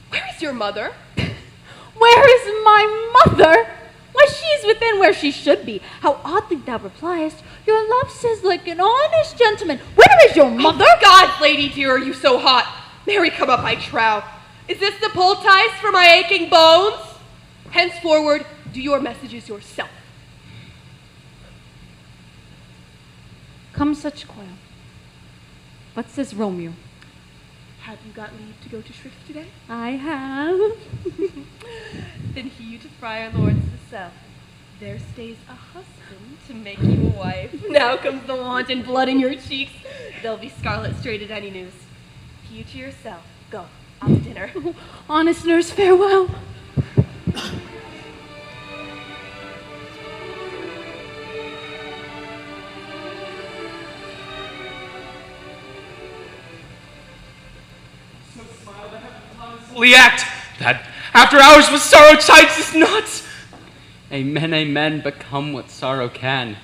Where is your mother? Where is my mother? Why, she is within where she should be. How oddly thou repliest. Your love says like an honest gentleman. Where is your mother? Oh, God, lady dear, are you so hot? Mary, come up, I trow. Is this the poultice for my aching bones? Henceforward, do your messages yourself. Come such coil. What says Romeo? Have you got leave to go to shrift today? I have. Then hew to Friar Lawrence's cell. There stays a husband to make you a wife. Now comes the wanton blood in your cheeks. They'll be scarlet straight at any news. Hew to your cell. Go. Off to dinner. Honest nurse, farewell. Act that after hours with sorrow chides us not. Amen, but come what sorrow can.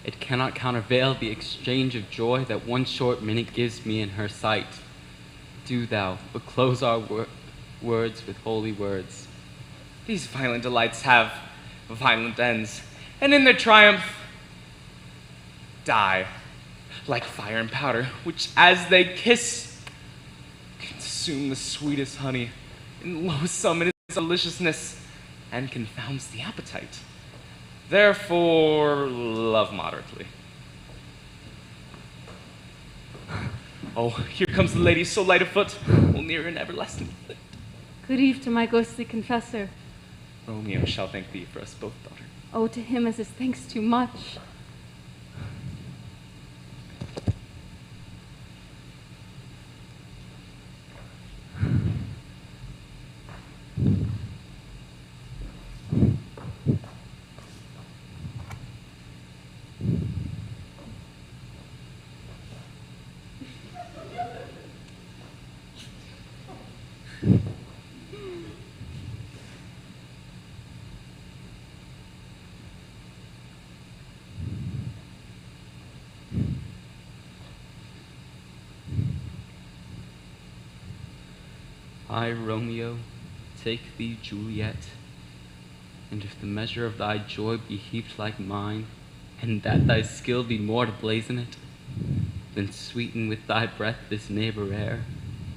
It cannot countervail the exchange of joy that one short minute gives me in her sight. Do thou but close our words with holy words. These violent delights have violent ends, and in their triumph die, like fire and powder, which as they kiss consume the sweetest honey in loathsome in its deliciousness and confounds the appetite. Therefore, love moderately. Oh, here comes the lady, so light of foot, will near an everlasting foot. Good eve to my ghostly confessor. Romeo shall thank thee for us both, daughter. Oh, to him as his thanks too much. I, Romeo, take thee, Juliet, and if the measure of thy joy be heaped like mine, and that thy skill be more to blazon it, then sweeten with thy breath this neighbor air,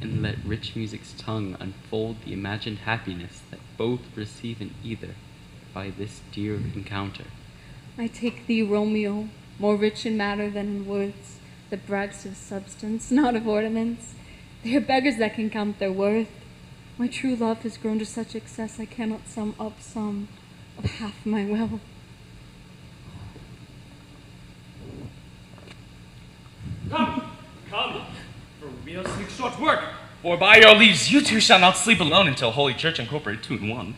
and let rich music's tongue unfold the imagined happiness that both receive in either by this dear encounter. I take thee, Romeo, more rich in matter than in words, that brags of substance, not of ornaments. They are beggars that can count their worth. My true love has grown to such excess I cannot sum up some of half my wealth. Come, for we'll sleep short work. For by your leaves, you two shall not sleep alone until Holy Church incorporate 2 in 1.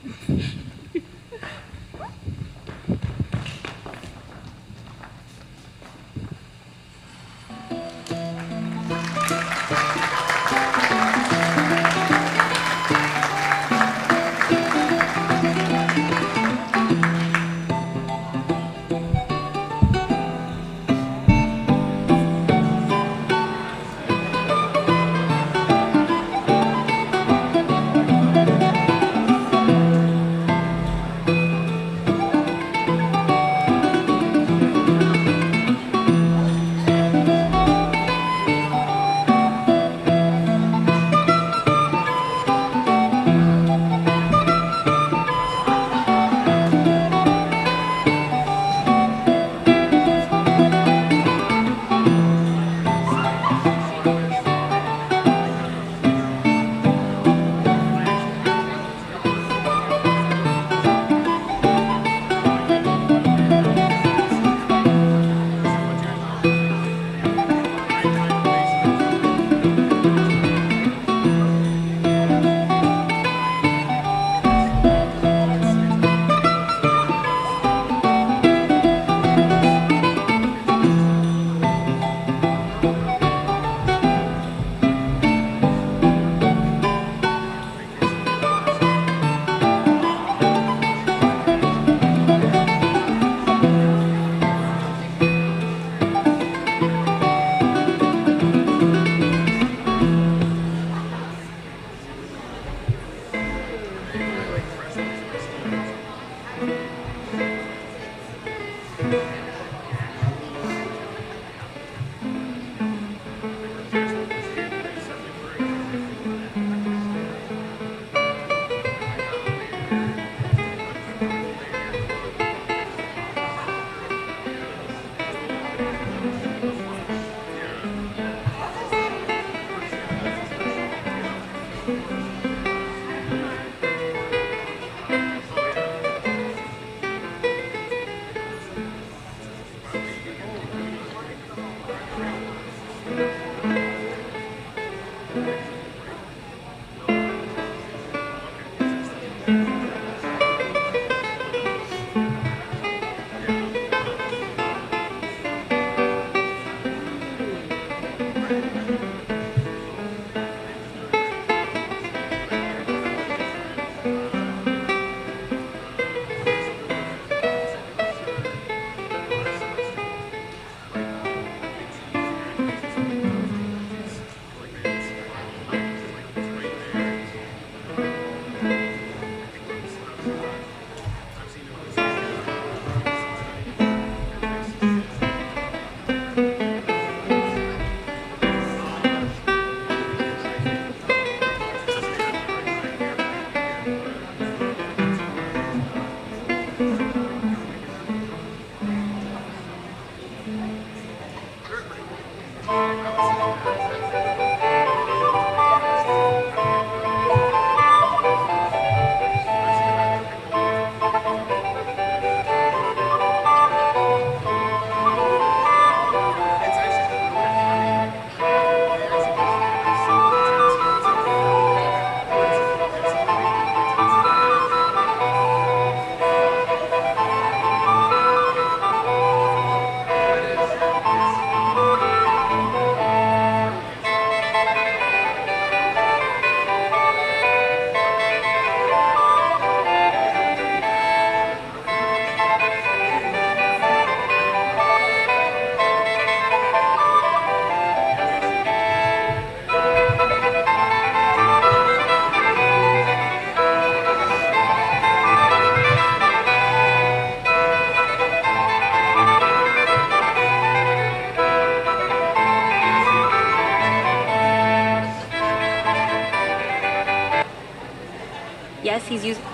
guess he's using...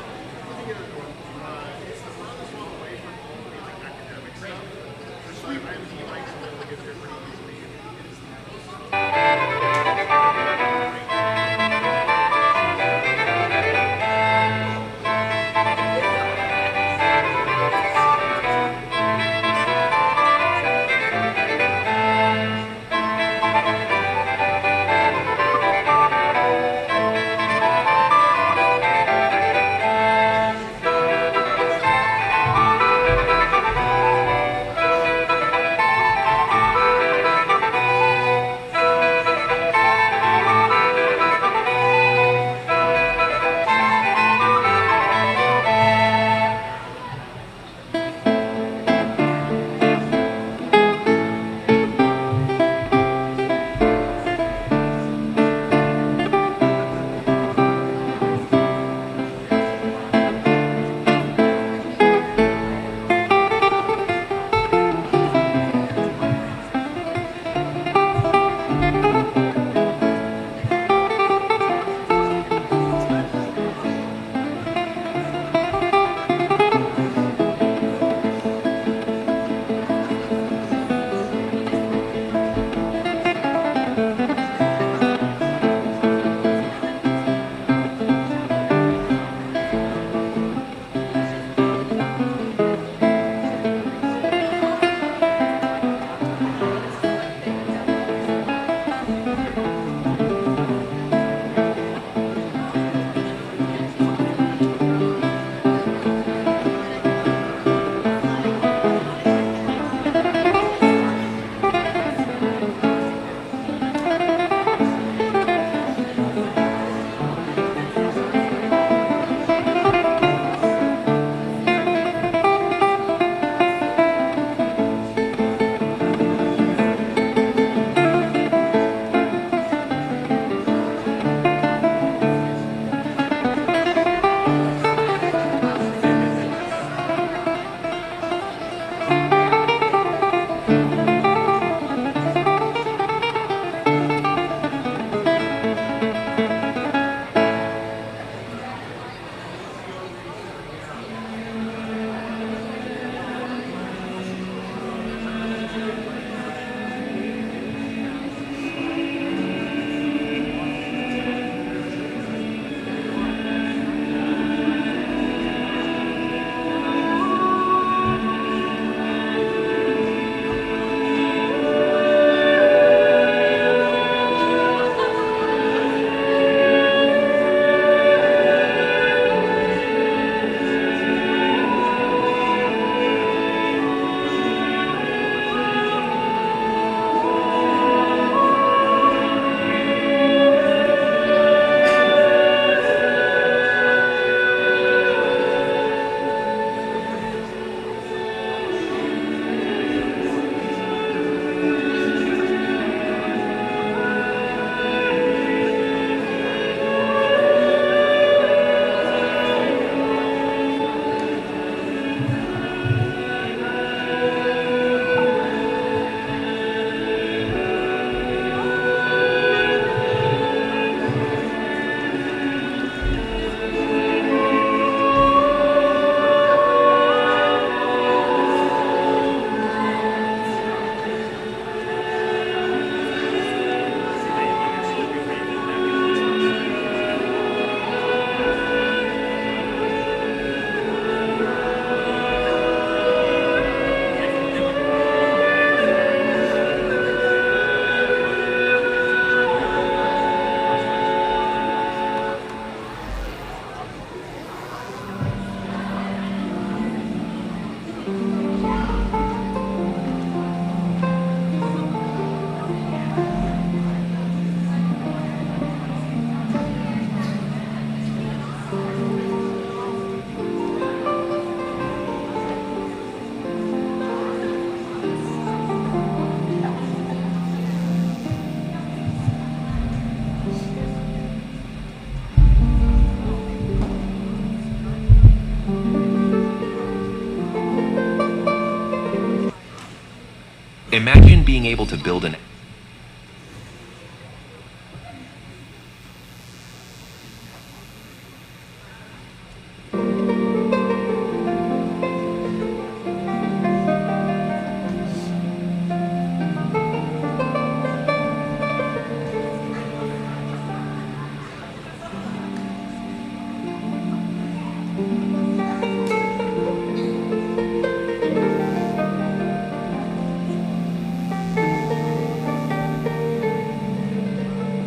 Imagine being able to build an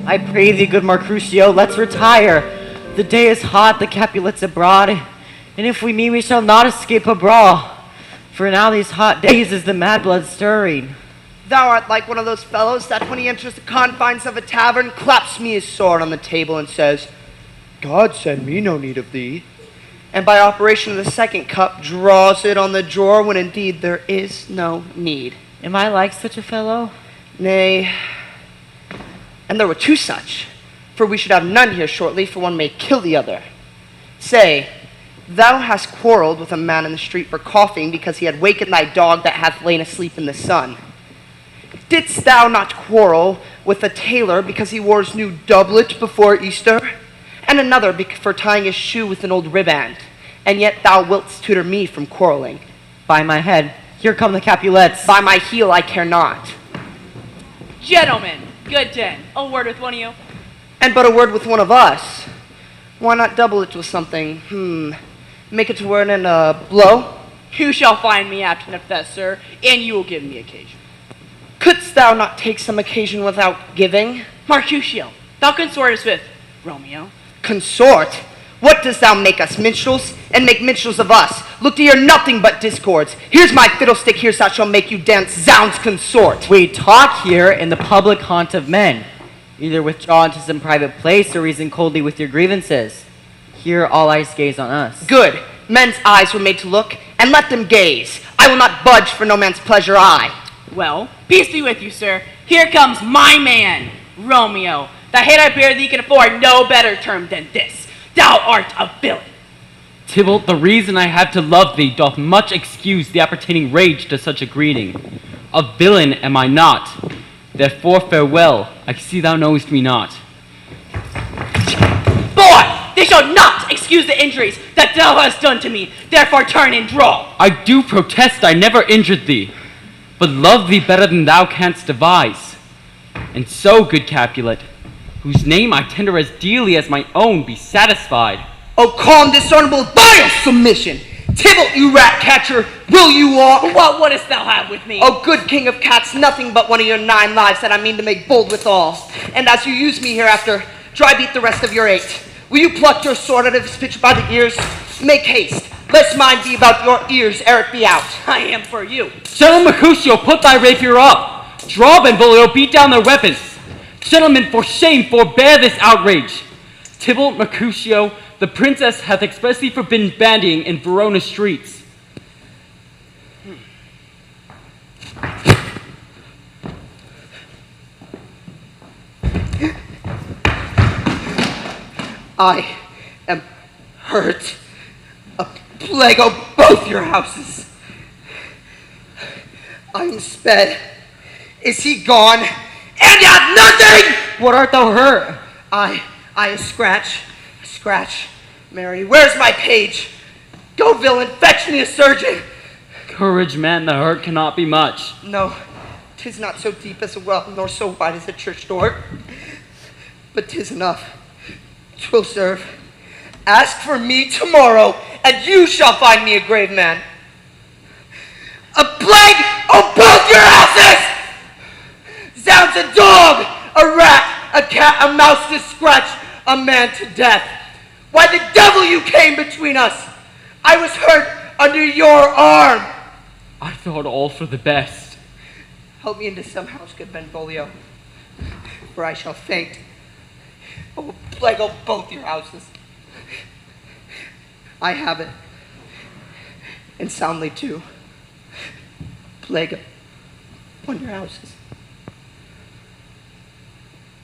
I pray thee, good Mercutio, let's retire. The day is hot, the Capulets abroad, and if we meet, we shall not escape a brawl. For now these hot days is the mad blood stirring. Thou art like one of those fellows that when he enters the confines of a tavern, claps me his sword on the table and says, God send me no need of thee. And by operation of the second cup, draws it on the drawer when indeed there is no need. Am I like such a fellow? Nay, and there were two such, for we should have none here shortly, for one may kill the other. Say, thou hast quarrelled with a man in the street for coughing because he had wakened thy dog that hath lain asleep in the sun. Didst thou not quarrel with a tailor because he wore his new doublet before Easter, and another for tying his shoe with an old riband? And yet thou wilt tutor me from quarrelling. By my head, here come the Capulets. By my heel, I care not. Gentlemen, good den. A word with one of you. And but a word with one of us. Why not double it with something? Make it to word and blow? You shall find me apt enough that, sir, and you will give me occasion. Couldst thou not take some occasion without giving? Mercutio, thou consortest with Romeo. Consort? What dost thou make us, minstrels? And make minstrels of us? Look to hear nothing but discords. Here's my fiddlestick, here's that shall make you dance, zounds consort. We talk here in the public haunt of men. Either withdraw into some private place or reason coldly with your grievances. Here all eyes gaze on us. Good. Men's eyes were made to look, and let them gaze. I will not budge for no man's pleasure, I. Well, peace be with you, sir. Here comes my man, Romeo. The hate I bear thee can afford no better term than this. Thou art a villain. Tybalt, the reason I have to love thee doth much excuse the appertaining rage to such a greeting. A villain am I not. Therefore farewell, I see thou knowest me not. Boy, they shall not excuse the injuries that thou hast done to me. Therefore turn and draw. I do protest I never injured thee, but love thee better than thou canst devise. And so, good Capulet, whose name I tender as dearly as my own, be satisfied. Oh, calm, discernible, vile submission! Tybalt, you rat catcher, will you walk? What wouldst thou have with me? Oh, good king of cats, nothing but one of your 9 lives that I mean to make bold withal. And as you use me hereafter, dry beat the rest of your 8. Will you pluck your sword out of his pitch by the ears? Make haste, lest mine be about your ears ere it be out. I am for you. Gentleman Mercutio, put thy rapier up. Draw, Benvolio, beat down their weapons. Gentlemen, for shame, forbear this outrage. Tybalt, Mercutio, the princess hath expressly forbidden bandying in Verona streets. I am hurt. A plague of both your houses. I am sped. Is he gone? And hath nothing! What art thou hurt? I a scratch. Mary, where's my page? Go, villain, fetch me a surgeon. Courage, man, the hurt cannot be much. No, 'tis not so deep as a well, nor so wide as a church door. But 'tis enough. 'Twill serve. Ask for me tomorrow, and you shall find me a grave man. A plague of both your houses! Zounds, a dog, a rat, a cat, a mouse to scratch a man to death. Why the devil you came between us? I was hurt under your arm. I thought all for the best. Help me into some house, good Benvolio, for I shall faint. Oh, plague of both your houses. I have it, and soundly too. Plague of one of your houses.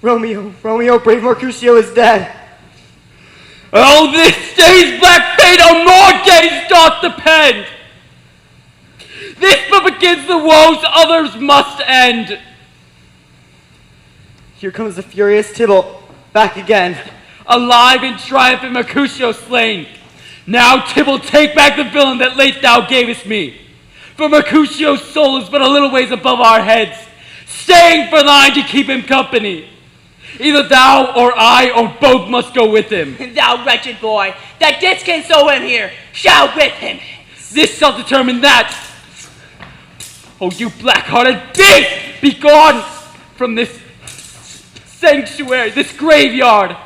Romeo, brave Mercutio is dead. Oh, this day's black fate on more days doth depend. This but begins the woes others must end. Here comes the furious Tybalt, back again. Alive in triumph and Mercutio slain. Now, Tybalt, take back the villain that late thou gavest me. For Mercutio's soul is but a little ways above our heads, staying for thine to keep him company. Either thou or I or both must go with him. Thou wretched boy, that didst console him here, shall with him. This shall determine that. Oh, you black-hearted beast, be gone from this sanctuary, this graveyard.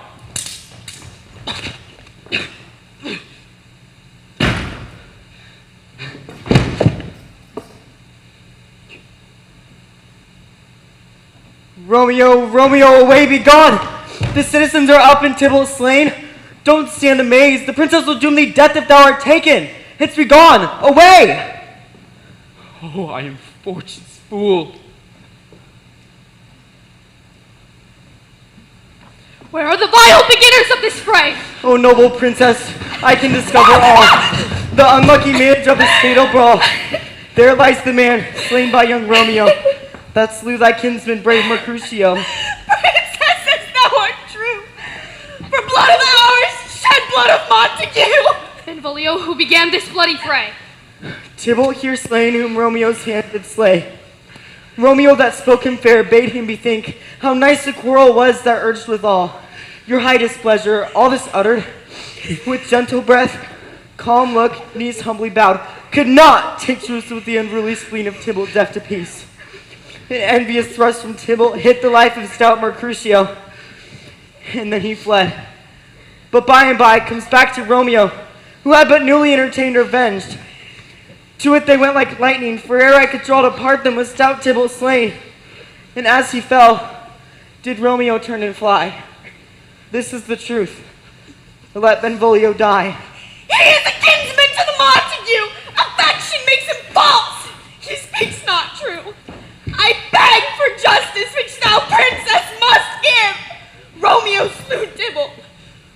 Romeo, Romeo, away be gone! The citizens are up and Tybalt slain. Don't stand amazed. The princess will doom thee death if thou art taken. Hence be gone, away! Oh, I am fortune's fool. Where are the vile beginners of this fray? O noble princess, I can discover all. The unlucky marriage of this fatal brawl. There lies the man slain by young Romeo, that slew thy kinsman, brave Mercutio. Princesses, thou art true. For blood of ours, shed blood of Montague. Benvolio, who began this bloody fray. Tybalt here slain, whom Romeo's hand did slay. Romeo that spoke him fair bade him bethink how nice the quarrel was that urged withal. Your high displeasure, all this uttered, with gentle breath, calm look, knees humbly bowed, could not take truce with the unruly spleen of Tybalt deaf to peace. An envious thrust from Tybalt hit the life of stout Mercutio, and then he fled. But by and by comes back to Romeo, who had but newly entertained revenge. To it they went like lightning, for ere I could draw to part them was stout Tybalt slain. And as he fell, did Romeo turn and fly. This is the truth. Let Benvolio die. He is a kinsman to the Montague. Affection makes him false. He speaks not true. I beg for justice which thou, princess, must give. Romeo slew Tybalt.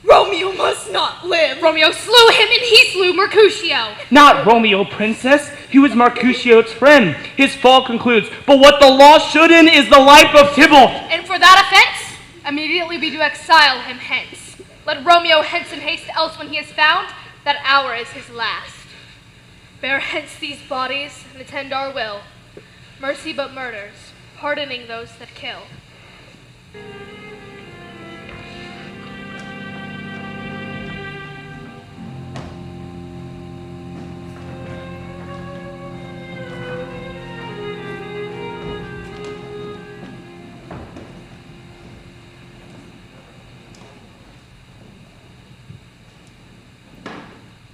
Romeo must not live. Romeo slew him and he slew Mercutio. Not Romeo, princess. He was Mercutio's friend. His fall concludes, but what the law should end is the life of Tybalt. And for that offense, immediately we do exile him hence. Let Romeo hence in haste, else when he is found, that hour is his last. Bear hence these bodies and attend our will. Mercy but murders, pardoning those that kill.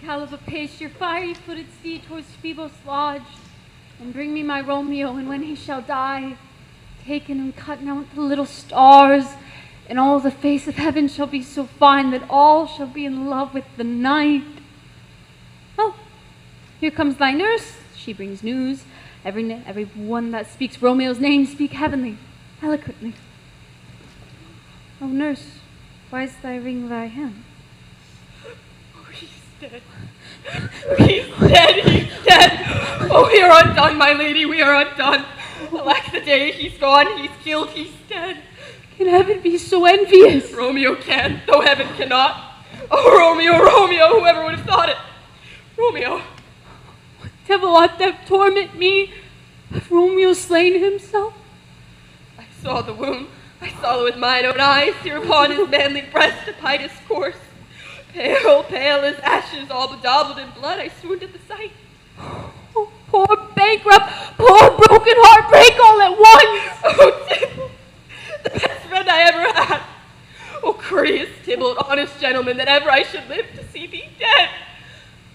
Gallop apace your fiery-footed steed towards Phoebos' lodge, and bring me my Romeo, and when he shall die, taken and cut out the little stars, and all the face of heaven shall be so fine that all shall be in love with the night. Oh, here comes thy nurse. She brings news. Every one that speaks Romeo's name speak heavenly, eloquently. Oh, nurse, why is thy ring thy hand? Dead. He's dead, he's dead. Oh, we are undone, my lady, we are undone. Alack the day, he's gone, he's killed, he's dead. Can heaven be so envious? Romeo can, though heaven cannot. Oh, Romeo, Romeo, whoever would have thought it. Romeo. What devil ought that torment me? Hath Romeo slain himself? I saw the wound. I saw it with mine own eyes, here upon his manly breast, a piteous course. Pale, pale as ashes, all bedaubled in blood, I swooned at the sight. Oh, poor bankrupt, poor broken heart, break all at once. Oh, Tybalt, the best friend I ever had. Oh, courteous Tybalt, honest gentleman, that ever I should live to see thee dead.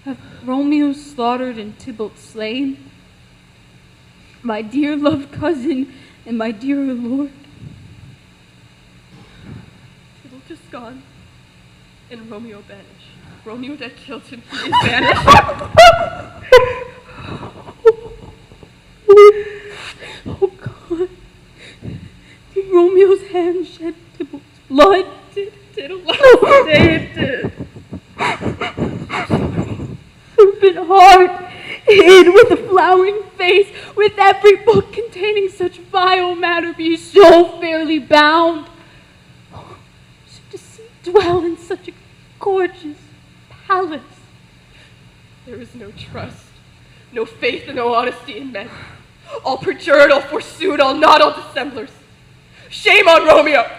Have Romeo slaughtered and Tybalt slain? My dear loved cousin and my dear lord. Tybalt is gone. And Romeo banished. Romeo that killed him, he is banished. Oh God. Did Romeo's hand shed Tybalt's blood? Did Allah say it did? Serpent heart, hid with a flowering face, with every book containing such vile matter be so fairly bound. Should deceit dwell in such a gorgeous palace? There is no trust, no faith, and no honesty in men. All perjured, all forsooth, all not, all dissemblers. Shame on Romeo!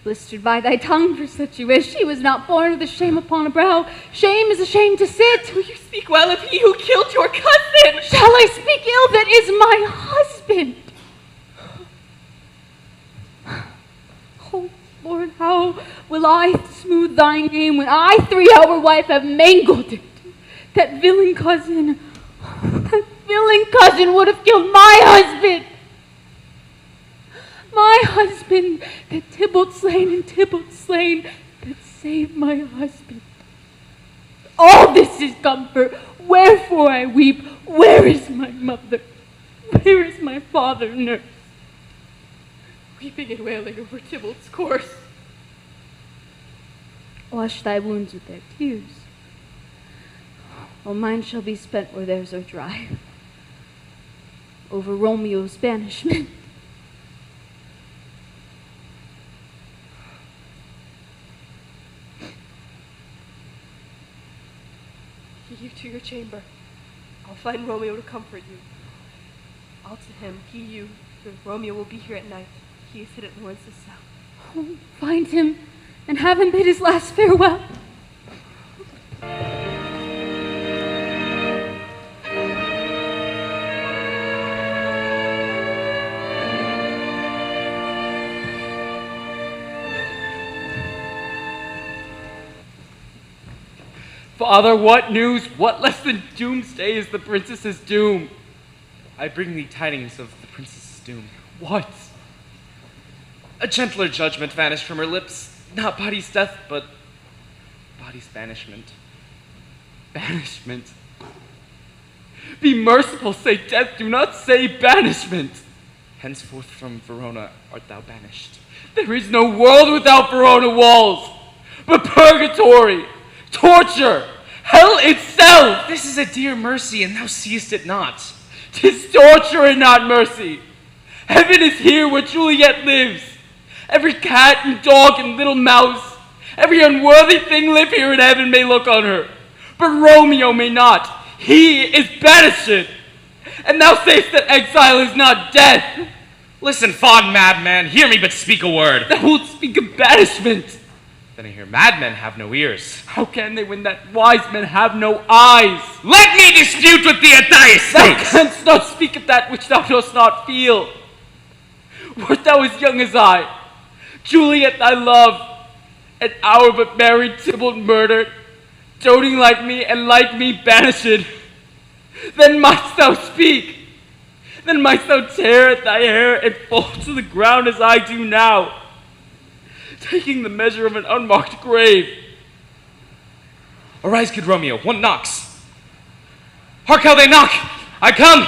Blistered by thy tongue for such a wish, he was not born with a shame upon a brow. Shame is a shame to sit. Will you speak well of he who killed your cousin? Shall I speak ill that is my husband? Oh, Lord, how will I smooth thy name when I, 3-hour wife, have mangled it? That villain cousin would have killed my husband. My husband, that Tybalt slain and Tybalt slain, that saved my husband. All this is comfort, wherefore I weep. Where is my mother? Where is my father, nurse? Weeping and wailing over Tybalt's corse. Wash thy wounds with their tears, while mine shall be spent where theirs are dry. Over Romeo's banishment. You to your chamber. I'll find Romeo to comfort you. I'll to him, he you. Romeo will be here at night. He is hid at Lawrence's cell. Oh, find him and have him bid his last farewell. Father, what news? What less than doomsday is the princess's doom? I bring thee tidings of the princess's doom. What? A gentler judgment vanished from her lips. Not body's death, but body's banishment. Banishment. Be merciful, say death, do not say banishment. Henceforth from Verona art thou banished. There is no world without Verona walls, but purgatory, torture, hell itself. This is a dear mercy, and thou seest it not. 'Tis torture and not mercy. Heaven is here where Juliet lives. Every cat and dog and little mouse, every unworthy thing live here in heaven may look on her. But Romeo may not. He is banished. And thou sayest that exile is not death. Listen, fond madman, hear me but speak a word. Thou wilt speak of banishment. Then I hear madmen have no ears. How can they when that wise men have no eyes? Let me dispute with thee at thy estate. Thou canst not speak of that which thou dost not feel. Wert thou as young as I, Juliet thy love, an hour but married, Tybalt murdered, doting like me and like me banished, then mightst thou speak. Then mightst thou tear at thy hair and fall to the ground as I do now, taking the measure of an unmarked grave. Arise, good Romeo, one knocks. Hark how they knock! I come!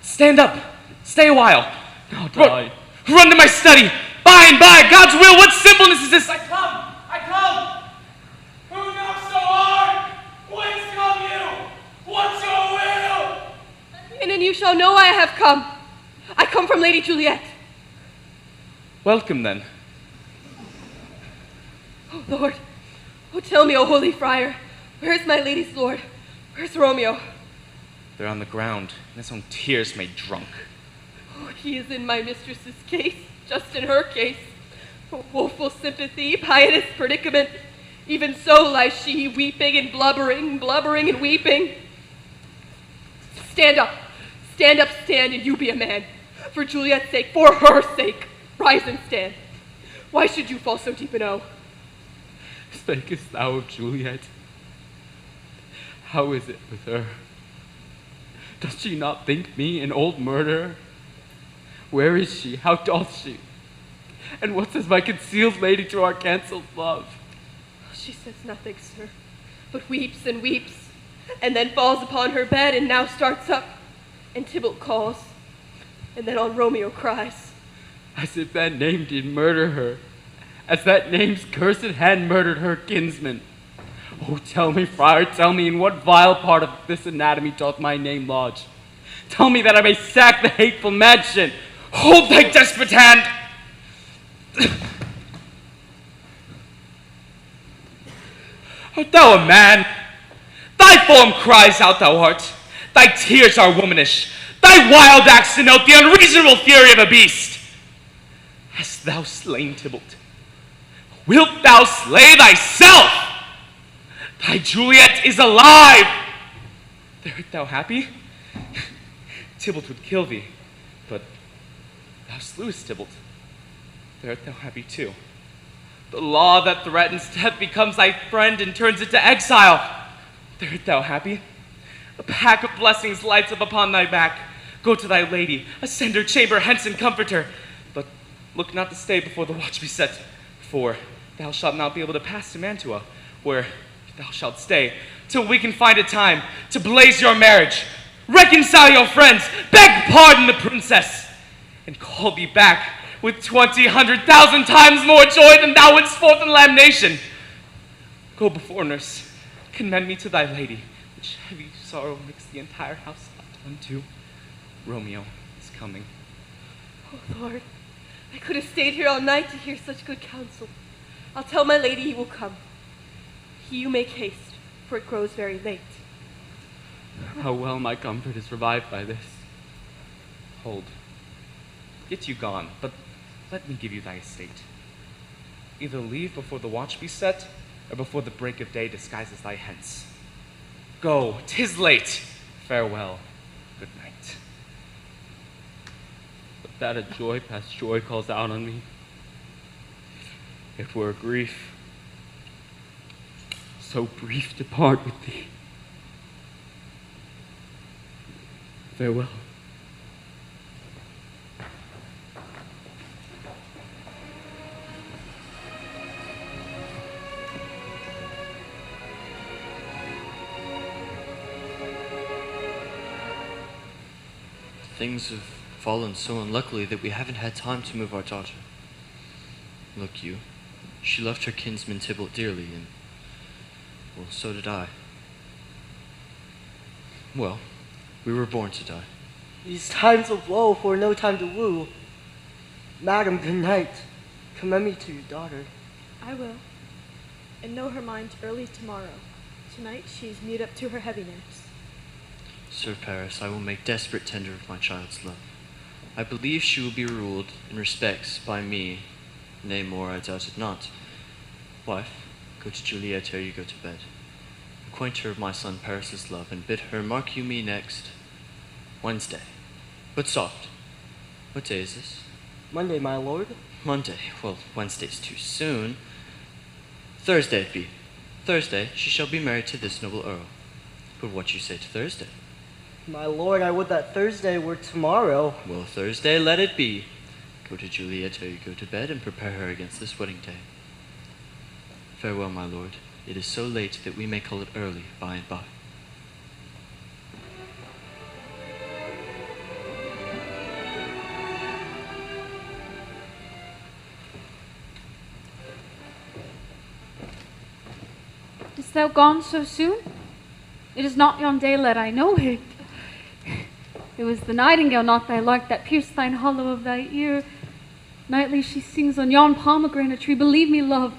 Stand up, stay a while. I'll die. Run to my study! By and by, God's will, what simpleness is this? I come! Who knocks so hard? Whence come you? What's your will? And then you shall know I have come. I come from Lady Juliet. Welcome then. Oh, Lord. Oh, tell me, O holy friar, where's my lady's lord? Where's Romeo? They're on the ground, and his own tears made drunk. Oh, he is in my mistress's case, just in her case. Oh, woeful sympathy, piteous predicament. Even so lies she, weeping and blubbering and weeping. Stand up, stand, and you be a man. For Juliet's sake, for her sake, rise and stand. Why should you fall so deep in O? Spakest thou of Juliet? How is it with her? Does she not think me an old murderer? Where is she? How doth she? And what says my concealed lady to our cancelled love? She says nothing, sir, but weeps and weeps, and then falls upon her bed and now starts up, and Tybalt calls, and then on Romeo cries. As if that name did murder her, as that name's cursed hand murdered her kinsman. Oh, tell me, friar, tell me, in what vile part of this anatomy doth my name lodge? Tell me that I may sack the hateful mansion. Hold thy desperate hand! Art thou a man? Thy form cries out thou art. Thy tears are womanish. Thy wild acts denote the unreasonable fury of a beast. Hast thou slain Tybalt? Wilt thou slay thyself? Thy Juliet is alive. There art thou happy? Tybalt would kill thee, but thou slewest Tybalt. There art thou happy too. The law that threatens death becomes thy friend and turns it to exile. There art thou happy? A pack of blessings lights up upon thy back. Go to thy lady, ascend her chamber, hence and comfort her. But look not to stay before the watch be set, for thou shalt not be able to pass to Mantua, where thou shalt stay, till we can find a time to blaze your marriage, reconcile your friends, beg pardon the princess, and call thee back with 1,000 times more joy than thou wouldst forth in lamentation. Go before, nurse, commend me to thy lady, which heavy sorrow makes the entire house unto. Romeo is coming. Oh, Lord, I could have stayed here all night to hear such good counsel. I'll tell my lady he will come. You make haste, for it grows very late. How well my comfort is revived by this. Hold. Get you gone, but let me give you thy estate. Either leave before the watch be set, or before the break of day disguises thy hence. Go, 'tis late. Farewell. Good night. But that a joy past joy calls out on me. It were a grief so brief to part with thee. Farewell. Things have fallen so unluckily that we haven't had time to move our daughter. Look you, she loved her kinsman Tybalt dearly, and, well, so did I. Well, we were born to die. These times of woe for no time to woo. Madam, good night. Commend me to your daughter. I will. And know her mind early tomorrow. Tonight she is mute up to her heaviness. Sir Paris, I will make desperate tender of my child's love. I believe she will be ruled in respects by me, nay more I doubt it not. Wife, go to Juliet ere you go to bed. Acquaint her of my son Paris's love, and bid her mark you me next Wednesday. But soft. What day is this? Monday, my lord. Monday. Well, Wednesday's too soon. Thursday it be. Thursday she shall be married to this noble earl. But what you say to Thursday? My lord, I would that Thursday were tomorrow. Well, Thursday let it be. Go to Juliet ere you go to bed, and prepare her against this wedding day. Farewell, my lord. It is so late that we may call it early by and by. Is thou gone so soon? It is not yon daylight, I know it. It was the nightingale, not thy lark, that pierced thine hollow of thy ear. Nightly she sings on yon pomegranate tree. Believe me, love,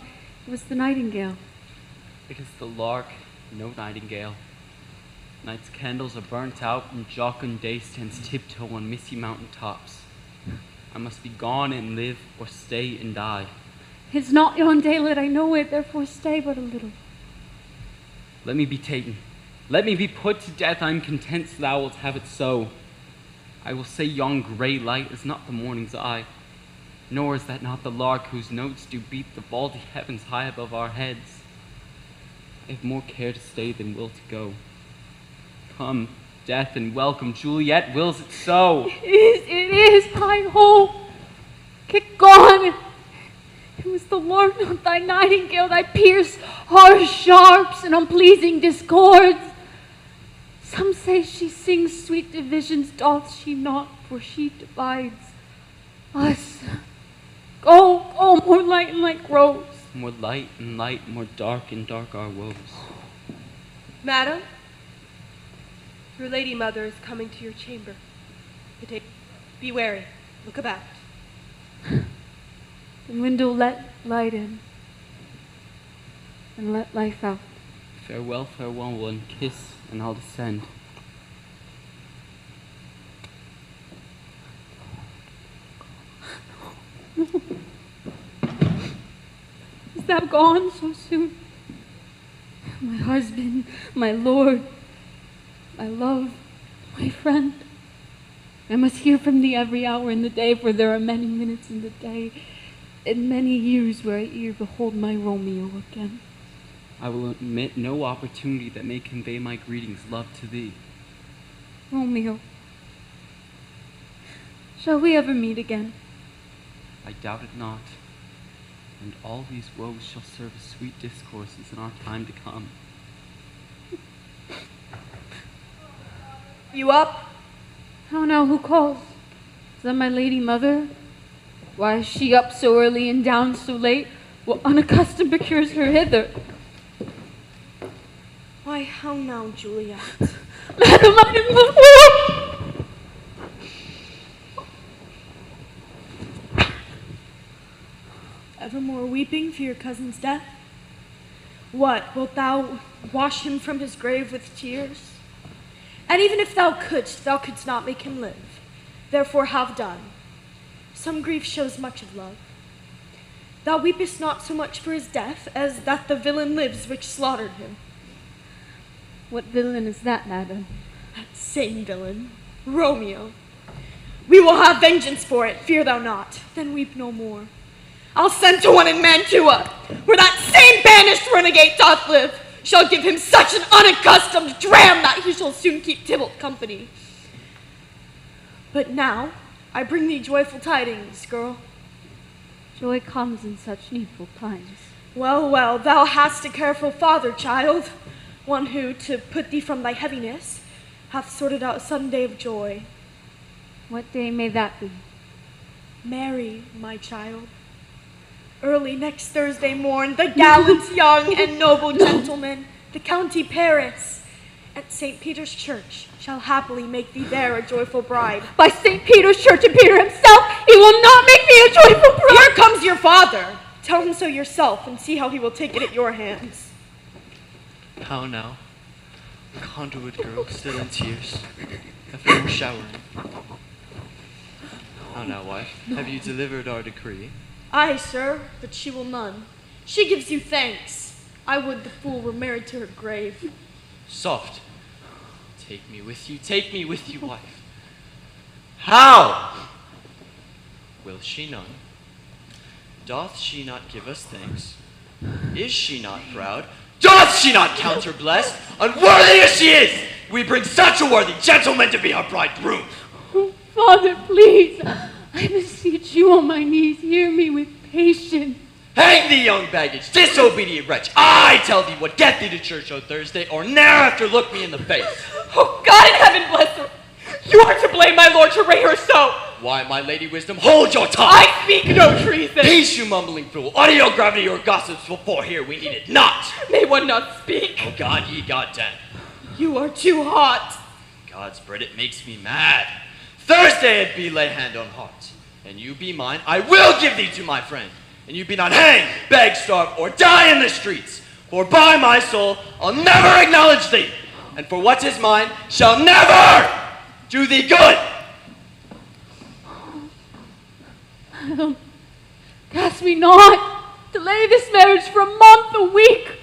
it was the nightingale. It is the lark, no nightingale. Night's candles are burnt out, and jocund day stands tiptoe on misty mountain tops. I must be gone and live, or stay and die. It's not yon daylight, I know it, therefore stay but a little. Let me be taken. Let me be put to death. I am content so thou wilt have it so. I will say yon grey light is not the morning's eye, nor is that not the lark whose notes do beat the vaulty heavens high above our heads. I have more care to stay than will to go. Come, death, and welcome. Juliet wills it so. It is, I hope. Get gone. It was the lark, not thy nightingale, that pierced harsh sharps and unpleasing discords. Some say she sings sweet divisions, doth she not, for she divides us. Go, go, more light and light grows. More light and light, more dark and dark our woes. Madam, your lady mother is coming to your chamber. Be wary. Look about. The window let light in, and let life out. Farewell, farewell, one kiss, and I'll descend. Is thou gone so soon? My husband, my lord, my love, my friend. I must hear from thee every hour in the day, for there are many minutes in the day. in many years where I ere behold my Romeo again. I will omit no opportunity that may convey my greetings, love, to thee. Romeo, shall we ever meet again? I doubt it not, and all these woes shall serve as sweet discourses in our time to come. You up? How now, who calls? Is that my lady mother? Why is she up so early and down so late? What unaccustomed procures her hither? Why, how now, Juliet? Madam, I am Evermore weeping for your cousin's death? What, wilt thou wash him from his grave with tears? And even if thou couldst not make him live. Therefore have done. Some grief shows much of love. Thou weepest not so much for his death as that the villain lives which slaughtered him. What villain is that, madam? That same villain, Romeo. We will have vengeance for it, fear thou not. Then weep no more. I'll send to one in Mantua, where that same banished renegade doth live, shall give him such an unaccustomed dram that he shall soon keep Tybalt company. But now, I bring thee joyful tidings, girl. Joy comes in such needful times. Well, well, thou hast a careful father, child, one who, to put thee from thy heaviness, hath sorted out some day of joy. What day may that be? Mary, my child. Early next Thursday morn, the gallant young and noble gentleman, the County Paris, at St. Peter's Church, shall happily make thee there a joyful bride. By St. Peter's Church and Peter himself, he will not make me a joyful bride! Here comes your father! Tell him so yourself, and see how he will take it at your hands. How now? The conduit girl still in tears, after showering. How now, wife? Have you delivered our decree? Aye, sir, but she will none. She gives you thanks. I would the fool were married to her grave. Soft. Take me with you, wife. How? Will she none? Doth she not give us thanks? Is she not proud? Doth she not count her blessed? Unworthy as she is, we bring such a worthy gentleman to be our bridegroom. Oh, Father, please, I beseech you on my knees, hear me with patience. Hang thee, young baggage, disobedient wretch! I tell thee what, get thee to church on Thursday, or ne'er after look me in the face. Oh, God in heaven bless her! You are to blame, my lord, to rate her so! Why, my lady wisdom, hold your tongue! I speak no treason! Peace, you mumbling fool! Audio gravity your gossips before here, we need it not! May one not speak? Oh God, ye goddamn! You are too hot! God's bread, it makes me mad! Thursday it be lay hand on heart, and you be mine, I will give thee to my friend, and you be not hang, beg, starve, or die in the streets, for by my soul, I'll never acknowledge thee, and for what is mine, shall never do thee good! Cast me not, delay this marriage for a month, a week,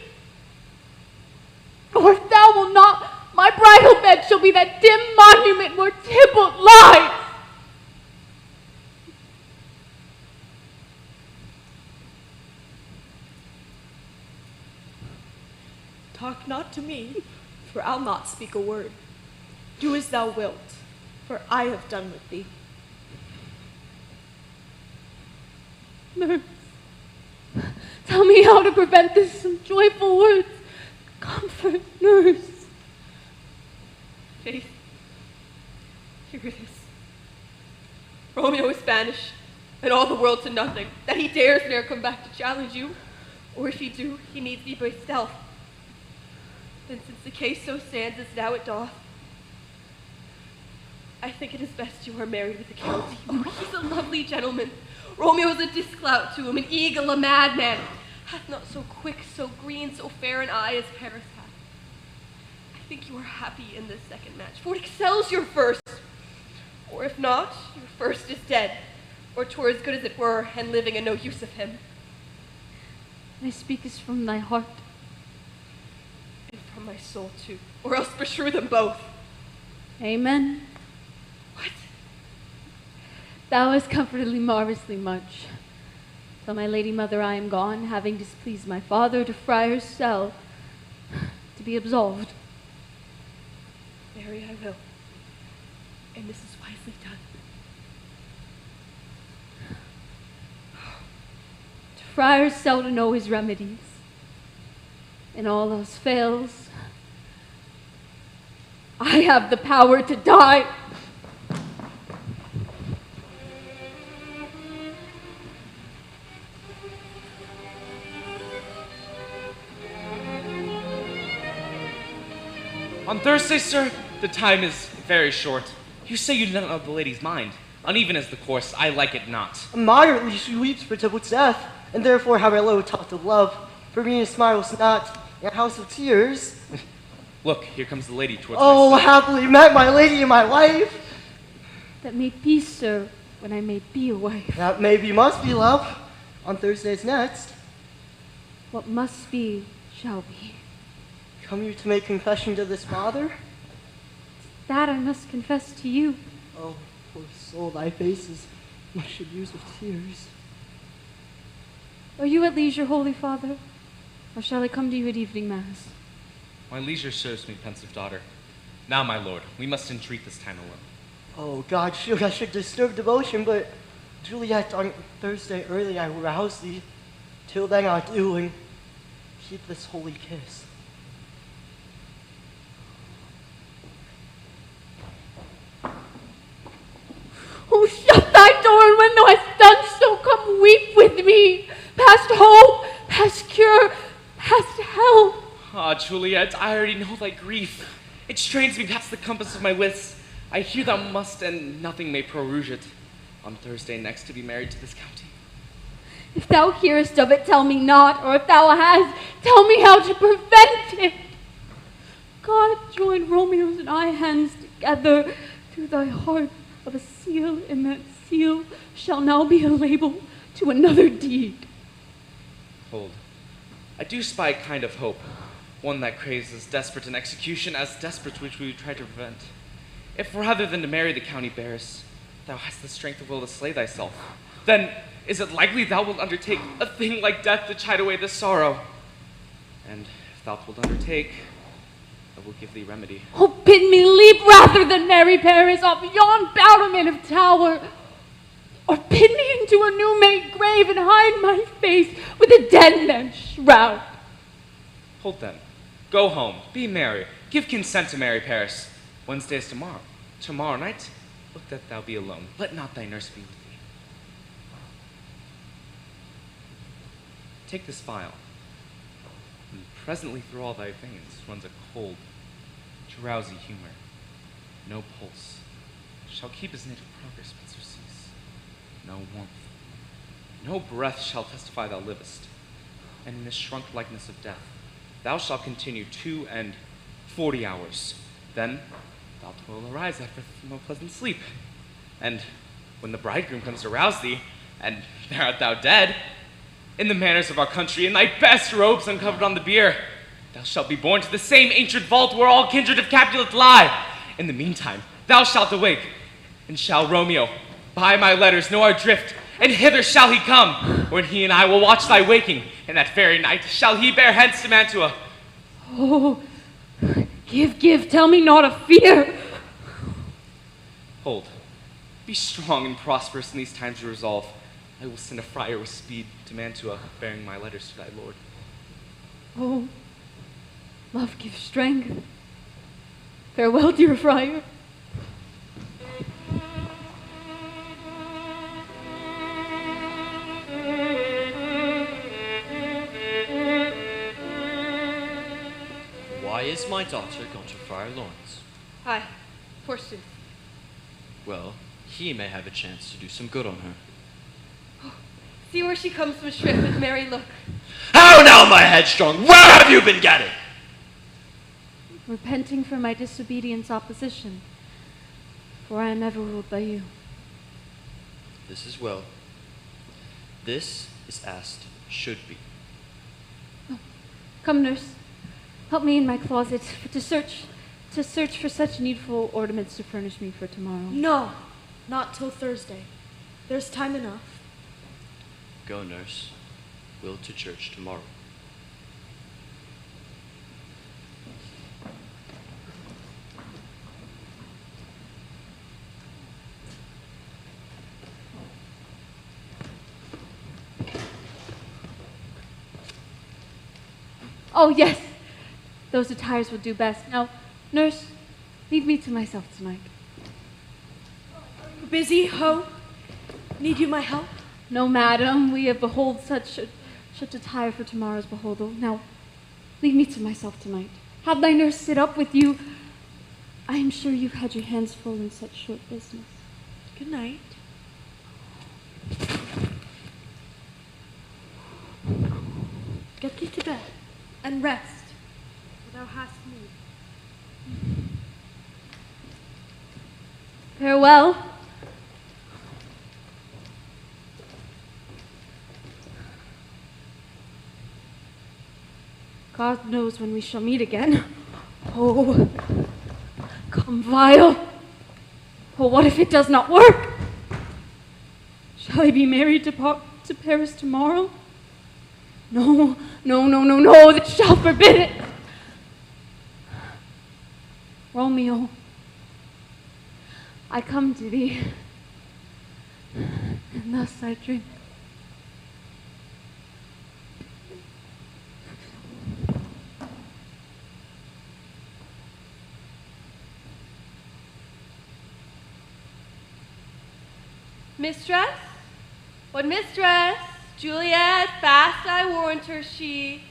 or if thou wilt not, my bridal bed shall be that dim monument where Tybalt lies. Talk not to me, for I'll not speak a word. Do as thou wilt, for I have done with thee. Nurse, tell me how to prevent this. Some joyful words. Comfort, nurse. Faith, here it is. Romeo is banished, and all the world to nothing, that he dares ne'er come back to challenge you, or if he do, he needs thee by stealth. Then since the case so stands as now it doth, I think it is best you are married with the county. Oh, he's a lovely gentleman. Romeo is a disclout to him, an eagle, a madman. Hath not so quick, so green, so fair an eye as Paris hath. I think you are happy in this second match, for it excels your first. Or if not, your first is dead, or 'twere as good as it were, and living and no use of him. I speak as from thy heart. And from my soul too, or else beshrew them both. Amen. What? Thou hast comforted me marvelously much. Tell my lady mother I am gone, having displeased my father, to Friar's cell, to be absolved. Mary, I will. And this is wisely done. To Friar's cell to know his remedies. And all else fails, I have the power to die. On Thursday, sir, the time is very short. You say you do not know the lady's mind. Uneven is the course, I like it not. Moderately she weeps for Tybalt's death, and therefore have a low talk of love. For me it smiles not in a house of tears. Look, here comes the lady towards Oh, my son. happily met my lady and my wife. That may be, sir, when I may be a wife. That maybe must be, love. On Thursday's next. What must be, shall be. Come you to make confession to this father? That I must confess to you. Oh, poor soul, thy face is much abused with tears. Are you at leisure, Holy Father? Or shall I come to you at evening mass? My leisure serves me, pensive daughter. Now, my lord, we must entreat this time alone. Oh, God, shield, I should disturb devotion, but Juliet, on Thursday early I will rouse thee. Till then I do, and keep this holy kiss. Oh, shut thy door, and when thou hast done so, come weep with me. Past hope, past cure, past help. Ah, Juliet, I already know thy grief. It strains me past the compass of my wits. I hear thou must, and nothing may prorogue it, on Thursday next to be married to this county. If thou hearest of it, tell me not, or if thou hast, tell me how to prevent it. God join Romeo's and I hands together through thy heart of a seal, and that seal shall now be a label to another deed. Hold. I do spy a kind of hope, one that craves as desperate an execution as desperate which we would try to prevent. If rather than to marry the county bearess, thou hast the strength of will to slay thyself, then is it likely thou wilt undertake a thing like death to chide away this sorrow? And if thou wilt undertake, I will give thee remedy. Oh, bid me leap rather than marry Paris off yon battlement of tower, or bid me into a new-made grave and hide my face with a dead man's shroud. Hold then. Go home. Be merry. Give consent to marry Paris. Wednesday is tomorrow. Tomorrow night, look that thou be alone. Let not thy nurse be with thee. Take this phial, and presently through all thy veins runs a cold, drowsy humor. No pulse. Shall keep his native progress but surcease. No warmth. No breath shall testify thou livest. And in this shrunk likeness of death, thou shalt continue 42 hours. Then thou will arise after from a pleasant sleep. And when the bridegroom comes to rouse thee, and there art thou dead, in the manners of our country, in thy best robes uncovered on the bier, thou shalt be borne to the same ancient vault where all kindred of Capulet lie. In the meantime, thou shalt awake, and shall Romeo, by my letters, know our drift, and hither shall he come, when he and I will watch thy waking, and that very night shall he bear hence to Mantua. Oh, give, tell me not of fear. Hold. Be strong and prosperous in these times you resolve. I will send a friar with speed to Mantua, bearing my letters to thy lord. Oh, love gives strength. Farewell, dear friar. Why is my daughter gone to Friar Lawrence? Aye, forsooth. Well, he may have a chance to do some good on her. See where she comes from shrift with merry look. How now, my headstrong? Where have you been getting? Repenting for my disobedience opposition, for I am ever ruled by you. This is well. This is asked should be. Come, nurse, help me in my closet to search for such needful ornaments to furnish me for tomorrow. No, not till Thursday. There's time enough. Go, nurse. We'll to church tomorrow. Oh, yes. Those attires will do best. Now, nurse, leave me to myself tonight. Busy, Ho? Need you my help? No, madam. We have behold such attire for tomorrow's beholdal. Now, leave me to myself tonight. Have thy nurse sit up with you. I am sure you've had your hands full in such short business. Good night. Get thee to bed, and rest, for thou hast need. Farewell. God knows when we shall meet again. Oh, convile. Oh, what if it does not work? Shall I be married to Paris tomorrow? No, no, no, no, no, that shall forbid it. Romeo, I come to thee, and thus I drink. Mistress? What mistress? Juliet, fast I warned her she.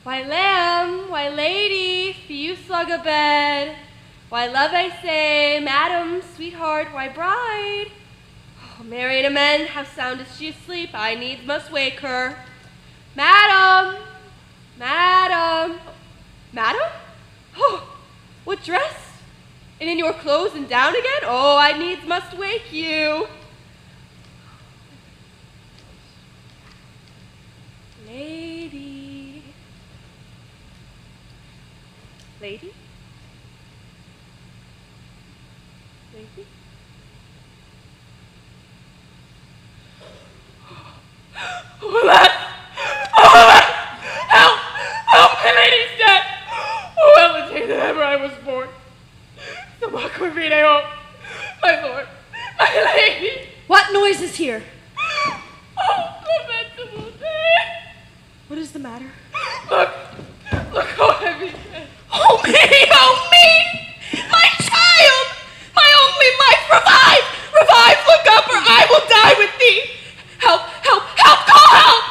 Why lamb, why lady, fee you slug a bed? Why love I say, madam, sweetheart, why bride? Oh, married amen, how sound is she asleep? I needs must wake her. Madam, madam, madam? Oh, what dress? And in your clothes and down again? Oh, I needs must wake you. Lady. Lady? Lady? Oh, alas! Oh, alas! Help! Help! My lady's dead! Oh, well the day that ever I was born. So much vide hope. My lord, my lady! What noise is here? Oh, lamentable day! What is the matter? Look how heavy. Oh me, oh me! My child! My only life, revive! Revive, look up, or I will die with thee! Help, help, help, call help!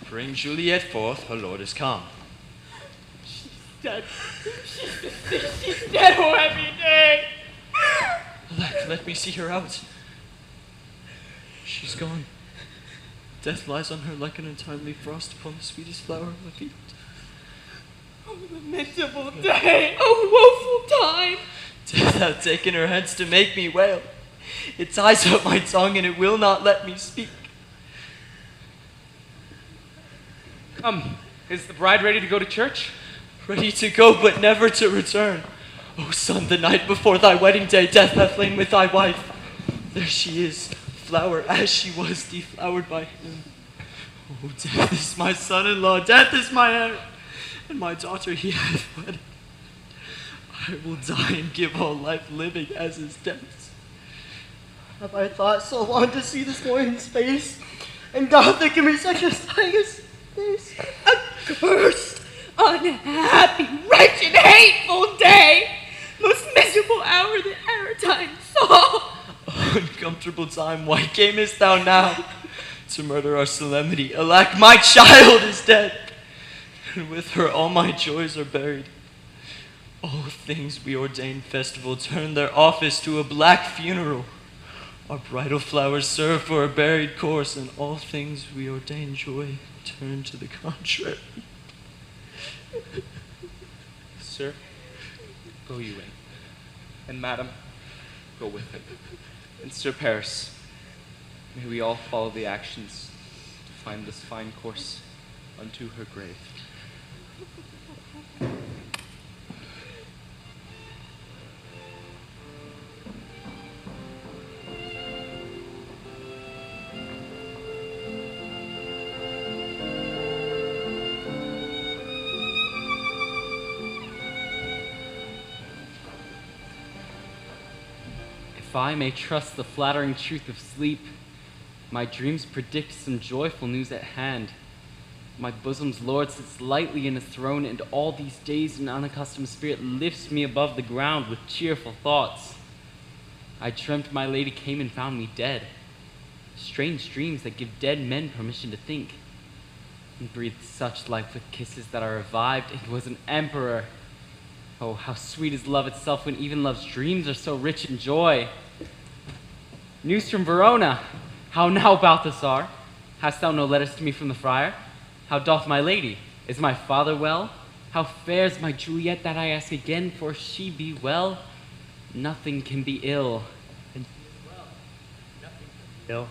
Bring Juliet forth, her lord is come. She's dead. She's dead, oh heavy day! Let me see her out. She's gone. Death lies on her like an untimely frost upon the sweetest flower of the field. Oh, lamentable day! Oh, woeful time! Death hath taken her hence to make me wail. It ties up my tongue and it will not let me speak. Come, is the bride ready to go to church? Ready to go, but never to return. O son, the night before thy wedding day, death hath lain with thy wife. There she is, flower as she was deflowered by him. Oh, death is my son-in-law, death is my heir, and my daughter he hath wedded. I will die and give all life living as his death. Have I thought so long to see this morning's face, and God thinking me such a sight as this? Accursed, unhappy, wretched, hateful day! Most miserable hour that e'er time saw! Uncomfortable time, why camest thou now to murder our solemnity? Alack, my child is dead, and with her all my joys are buried. All things we ordain festival turn their office to a black funeral. Our bridal flowers serve for a buried corse, and all things we ordain joy turn to the contrary. Sir, go you in. And madam, go with him. And Sir Paris, may we all follow the actions to find this fine corse unto her grave. If I may trust the flattering truth of sleep, my dreams predict some joyful news at hand. My bosom's Lord sits lightly in a throne, and all these days an unaccustomed spirit lifts me above the ground with cheerful thoughts. I dreamt my lady came and found me dead. Strange dreams that give dead men permission to think, and breathed such life with kisses that I revived and was an emperor. Oh, how sweet is love itself when even love's dreams are so rich in joy. News from Verona. How now, Balthasar? Hast thou no letters to me from the friar? How doth my lady? Is my father well? How fares my Juliet, that I ask again, for if she be well, nothing can be ill. And ill.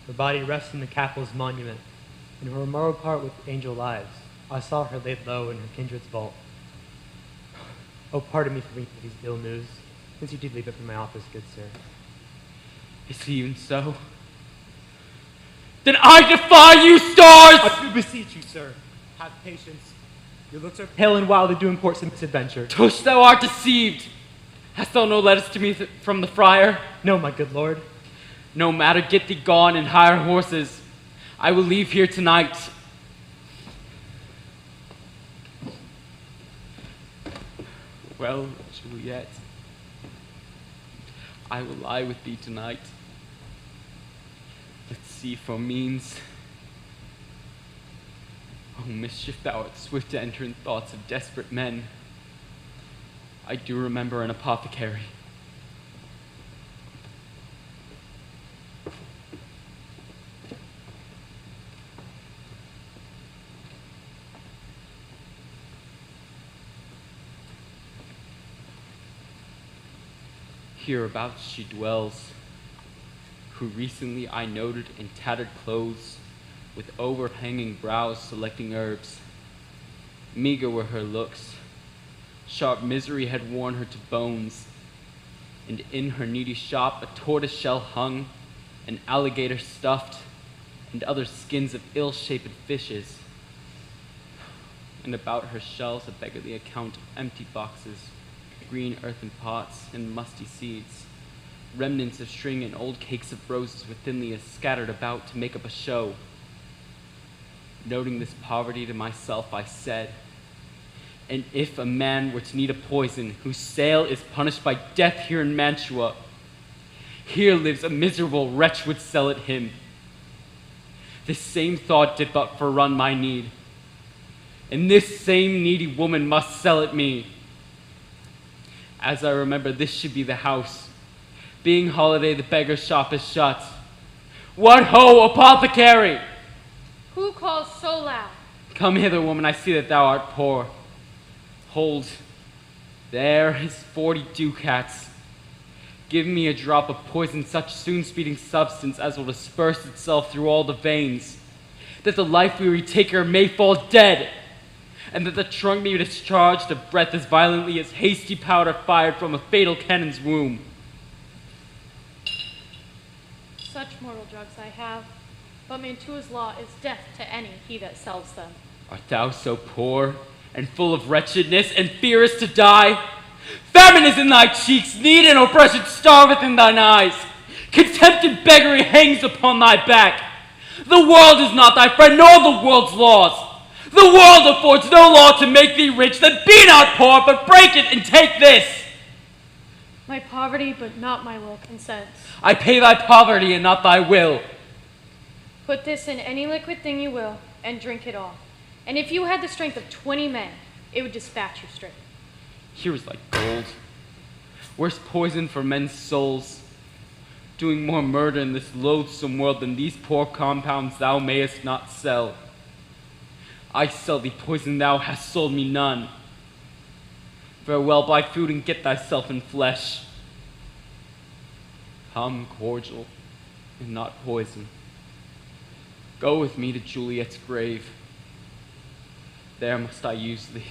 Her body rests in the capel's monument. In her memorial part with angel lives, I saw her laid low in her kindred's vault. Oh, pardon me for bringing these ill news, since you did leave it from my office, good sir. Is it even so? Then I defy you, stars! I do beseech you, sir. Have patience. Your looks are pale and wild and do import some misadventure. Tush, thou art deceived! Hast thou no letters to me from the friar? No, my good lord. No matter, get thee gone and hire horses. I will leave here tonight. Well, Juliet, I will lie with thee tonight. Let's see for means. Oh, mischief, thou art swift to enter in thoughts of desperate men. I do remember an apothecary. Hereabouts she dwells, who recently I noted in tattered clothes, with overhanging brows selecting herbs. Meager were her looks, sharp misery had worn her to bones, and in her needy shop a tortoise shell hung, an alligator stuffed, and other skins of ill-shaped fishes. And about her shelves a beggarly account of empty boxes, green earthen pots, and musty seeds. Remnants of string and old cakes of roses were thinly scattered about to make up a show. Noting this poverty to myself, I said, and if a man were to need a poison whose sale is punished by death here in Mantua, here lives a miserable wretch would sell it him. This same thought did but forerun my need, and this same needy woman must sell it me. As I remember, this should be the house. Being holiday, the beggar's shop is shut. What ho, apothecary! Who calls so loud? Come hither, woman, I see that thou art poor. Hold, there is 40 ducats. Give me a drop of poison, such soon-speeding substance as will disperse itself through all the veins, that the life-weary taker may fall dead, and that the trunk may be discharged of breath as violently as hasty powder fired from a fatal cannon's womb. Such mortal drugs I have, but Mantua's law is death to any he that sells them. Art thou so poor, and full of wretchedness, and fearest to die? Famine is in thy cheeks, need and oppression starveth in thine eyes. Contempt and beggary hangs upon thy back. The world is not thy friend, nor the world's laws. The world affords no law to make thee rich, then be not poor, but break it and take this. My poverty, but not my will, consents. I pay thy poverty and not thy will. Put this in any liquid thing you will, and drink it all. And if you had the strength of 20 men, it would dispatch you straight. Here is like gold. Worse poison for men's souls. Doing more murder in this loathsome world than these poor compounds thou mayest not sell. I sell thee poison, thou hast sold me none. Farewell, buy food and get thyself in flesh. Come cordial and not poison. Go with me to Juliet's grave. There must I use thee.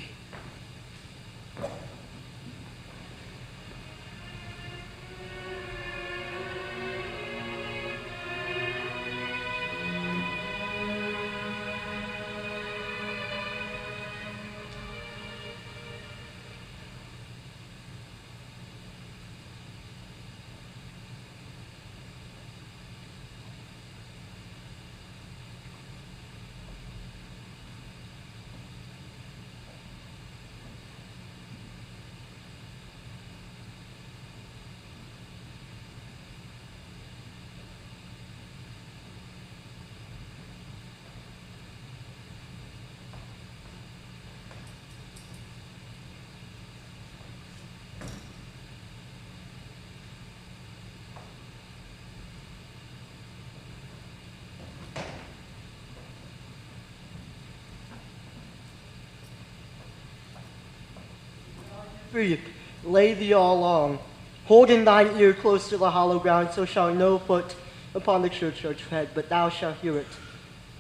free, lay thee all along. Hold in thine ear close to the hollow ground, so shall no foot upon the churchyard tread, but thou shalt hear it.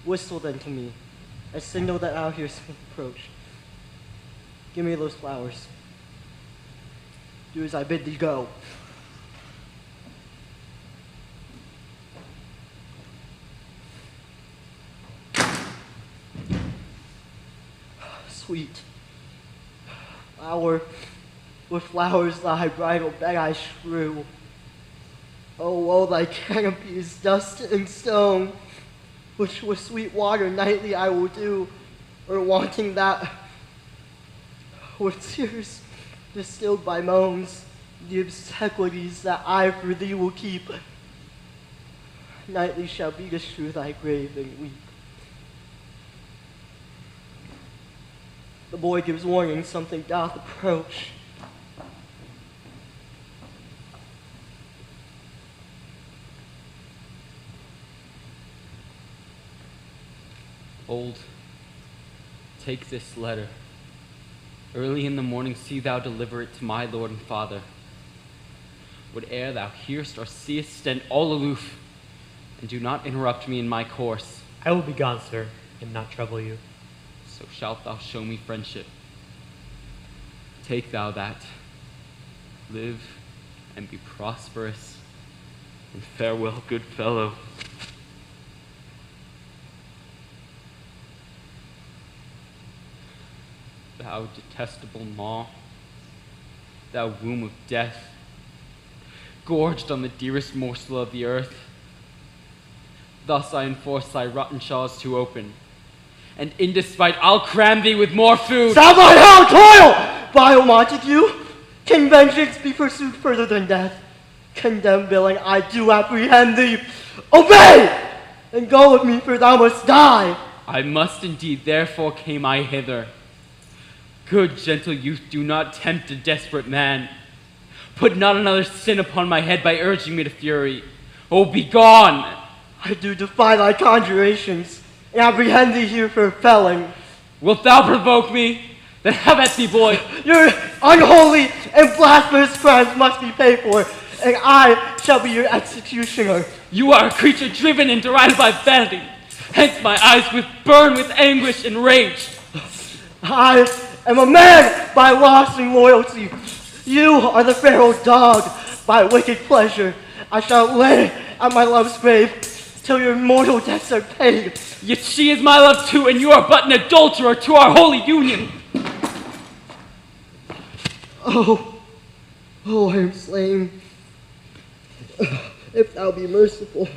Whistle then to me, a signal that thou hearest me approach. Give me those flowers. Do as I bid thee go. Sweet flower, with flowers thy bridal bed I strew. Oh, woe thy canopy is dust and stone, which with sweet water nightly I will do, or wanting that, with tears distilled by moans, the obsequies that I for thee will keep, nightly shall beat us through thy grave and weep. The boy gives warning something doth approach. Old, take this letter. Early in the morning see thou deliver it to my lord and father. Whate'er thou hearest or seest, stand all aloof, and do not interrupt me in my course. I will be gone, sir, and not trouble you. So shalt thou show me friendship. Take thou that. Live and be prosperous, and farewell, good fellow. Thou detestable maw, thou womb of death, gorged on the dearest morsel of the earth. Thus I enforce thy rotten jaws to open, and in despite I'll cram thee with more food. Stop thy hell toil, vile Montague! Can vengeance be pursued further than death? Condemn, villain, I do apprehend thee. Obey, and go with me, for thou must die. I must indeed, therefore came I hither. Good, gentle youth, do not tempt a desperate man. Put not another sin upon my head by urging me to fury. Oh, be gone! I do defy thy conjurations, and apprehend thee here for felling. Wilt thou provoke me? Then have at thee, boy. Your unholy and blasphemous crimes must be paid for, and I shall be your executioner. You are a creature driven and derided by vanity. Hence my eyes burn with anguish and rage. I am a man by loss and loyalty. You are the Pharaoh's dog by wicked pleasure. I shall lay at my love's grave till your mortal debts are paid. Yet she is my love too, and you are but an adulterer to our holy union. Oh, I am slain. If thou be merciful,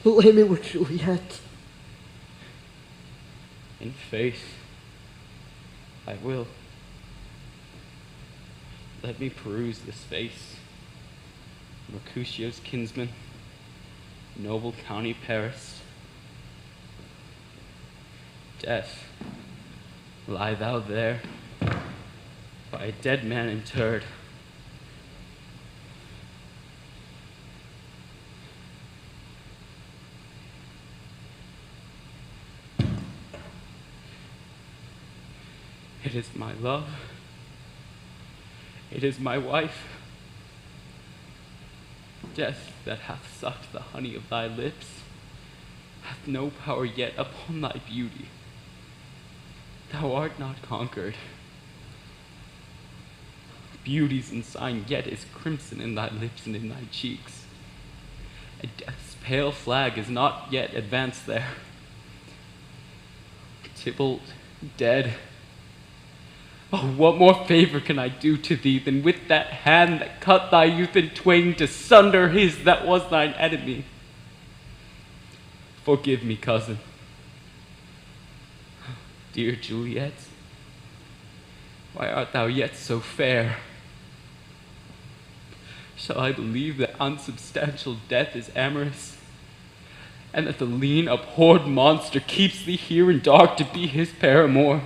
lay me with Juliet. In faith, I will. Let me peruse this face. Mercutio's kinsman, noble county Paris. Death, lie thou there, by a dead man interred. It is my love. It is my wife. Death that hath sucked the honey of thy lips hath no power yet upon thy beauty. Thou art not conquered. Beauty's ensign yet is crimson in thy lips and in thy cheeks, and death's pale flag is not yet advanced there. Tybalt dead. Oh, what more favor can I do to thee than with that hand that cut thy youth in twain to sunder his that was thine enemy? Forgive me, cousin. Dear Juliet, why art thou yet so fair? Shall I believe that unsubstantial death is amorous, and that the lean, abhorred monster keeps thee here in dark to be his paramour?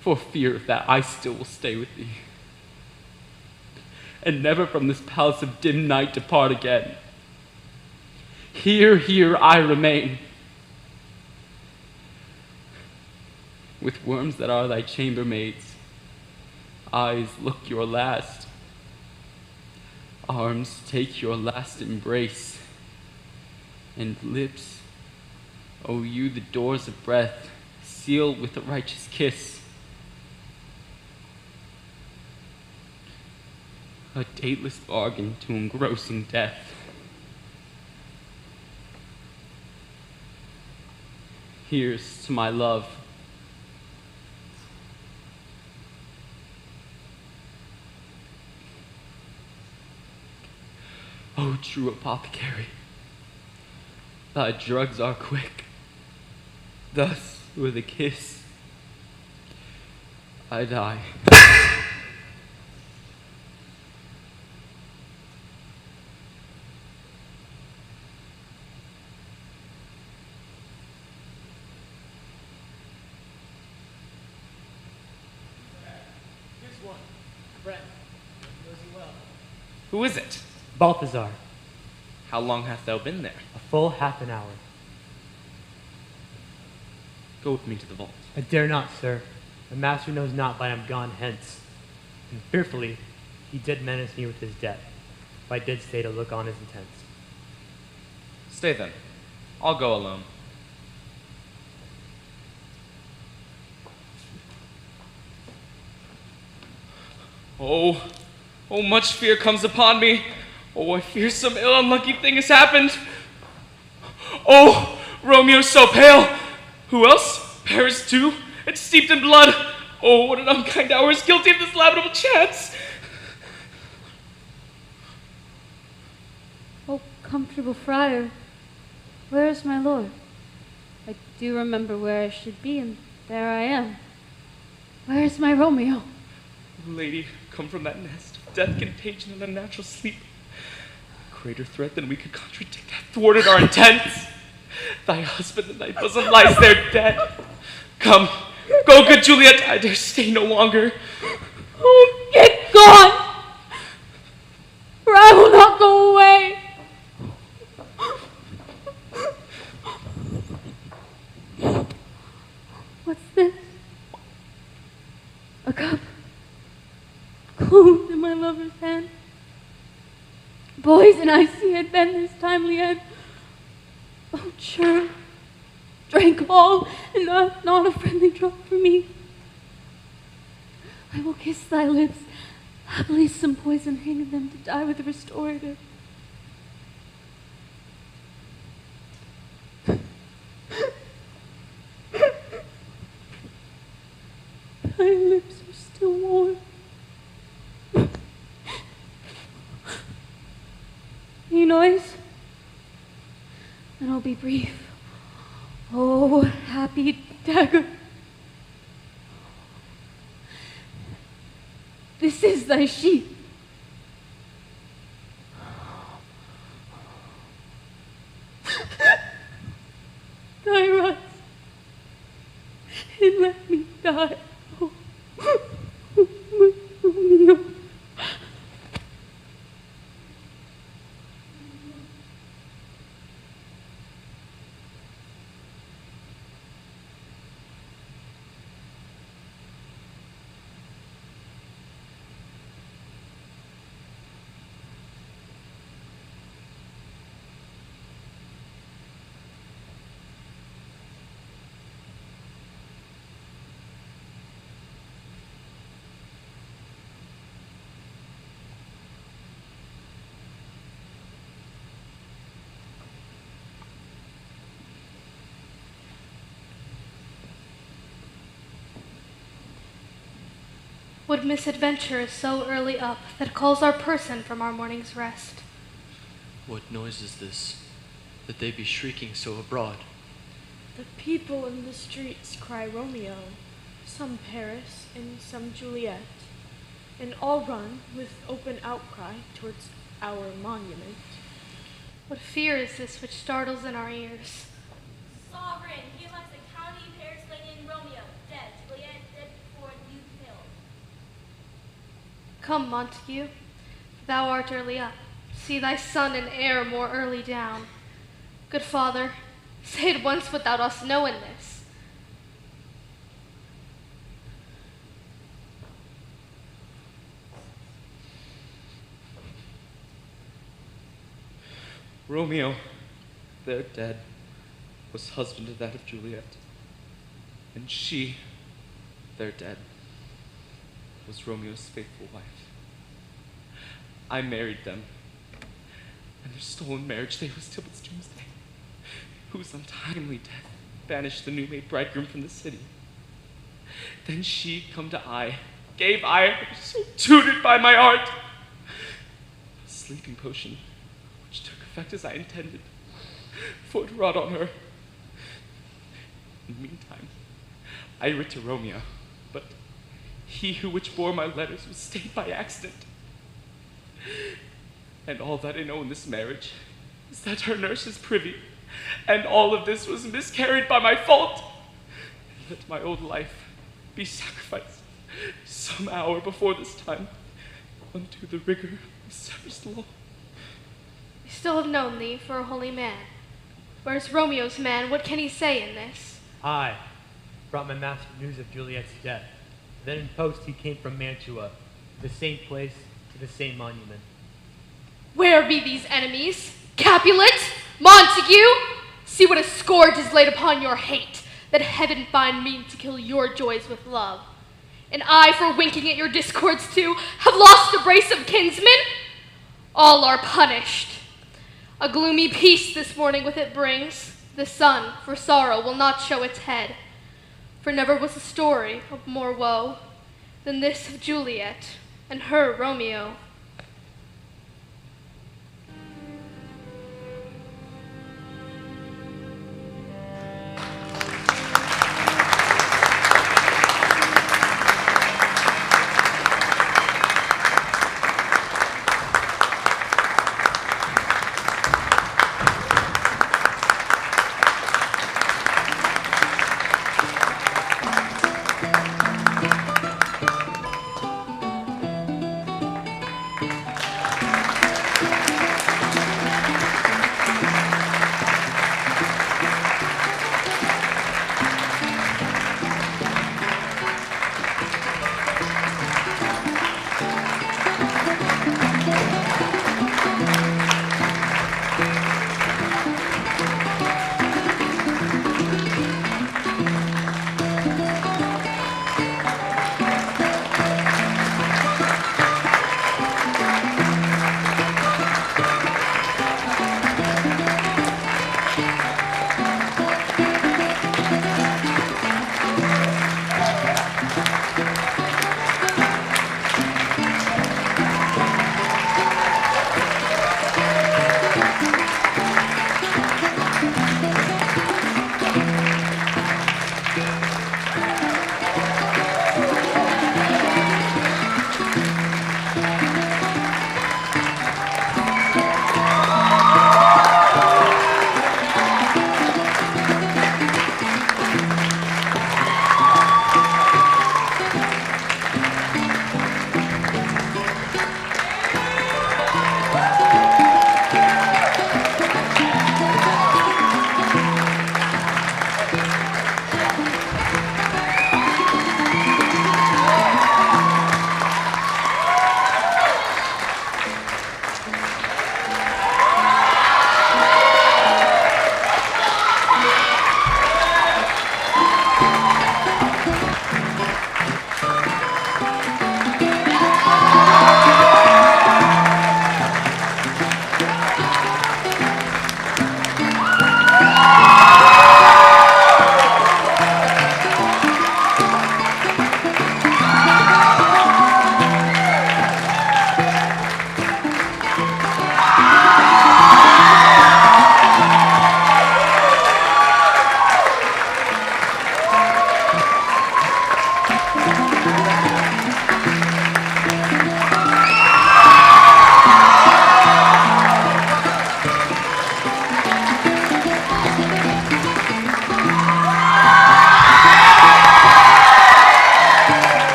For fear of that, I still will stay with thee, and never from this palace of dim night depart again. Here I remain. with worms that are thy chambermaids. Eyes, look your last. Arms, take your last embrace. And lips, O you the doors of breath, seal with a righteous kiss. A dateless bargain to engrossing death. Here's to my love. O true apothecary, thy drugs are quick. Thus, with a kiss, I die. Who is it? Balthazar. How long hast thou been there? A full half an hour. Go with me to the vault. I dare not, sir. The master knows not that I am gone hence. And fearfully, he did menace me with his death, if I did stay to look on his intents. Stay then. I'll go alone. Oh, much fear comes upon me. Oh, I fear some ill unlucky thing has happened. Oh, Romeo so pale. Who else? Paris too, and steeped in blood. Oh, what an unkind hour is guilty of this lamentable chance. Oh, comfortable friar, where is my lord? I do remember where I should be, and there I am. Where is my Romeo? Lady, come from that nest of death, contagion, and unnatural sleep. Greater threat than we could contradict hath thwarted our intents. Thy husband in thy bosom lies there dead. Come, go, good Juliet, I dare stay no longer. Oh, get gone, for I will not go away. What's this? A cup, clothed in my lover's hand. Poison I see had been this timely end. Oh, sure, drank all, and not a friendly drop for me. I will kiss thy lips, happily some poison hanging them to die with a restorative. Thy lips are still warm. Any noise? And I'll be brief. Oh, happy dagger. This is thy sheath. Thy rust. And let me die. Oh, Romeo. What misadventure is so early up that calls our person from our morning's rest? What noise is this, that they be shrieking so abroad? The people in the streets cry Romeo, some Paris and some Juliet, and all run with open outcry towards our monument. What fear is this which startles in our ears? Sovereign, here lies the county Paris lady and Romeo, dead, Juliet dead before you killed. Come, Montague, thou art early up. See thy son and heir more early down. Good father, say at once what thou dost know in this. Romeo, there dead, was husband to that of Juliet. And she, there dead, was Romeo's faithful wife. I married them, and their stolen marriage day was Tybalt's doomsday, whose untimely death banished the new-made bridegroom from the city. Then she, come to I, gave I, so tutored by my art, a sleeping potion, which took effect as I intended, for it wrought on her. In the meantime, I writ to Romeo, but he who which bore my letters was stayed by accident. And all that I know in this marriage is that her nurse is privy, and all of this was miscarried by my fault. Let my old life be sacrificed some hour before this time unto the rigor of Sarah's law. I still have known thee for a holy man. Where's Romeo's man? What can he say in this? I brought my master news of Juliet's death. Then in post he came from Mantua, to the same place, to the same monument. Where be these enemies? Capulet? Montague? See what a scourge is laid upon your hate, that heaven find mean to kill your joys with love. And I, for winking at your discords too, have lost a brace of kinsmen? All are punished. A gloomy peace this morning with it brings. The sun, for sorrow, will not show its head. For never was a story of more woe than this of Juliet and her Romeo.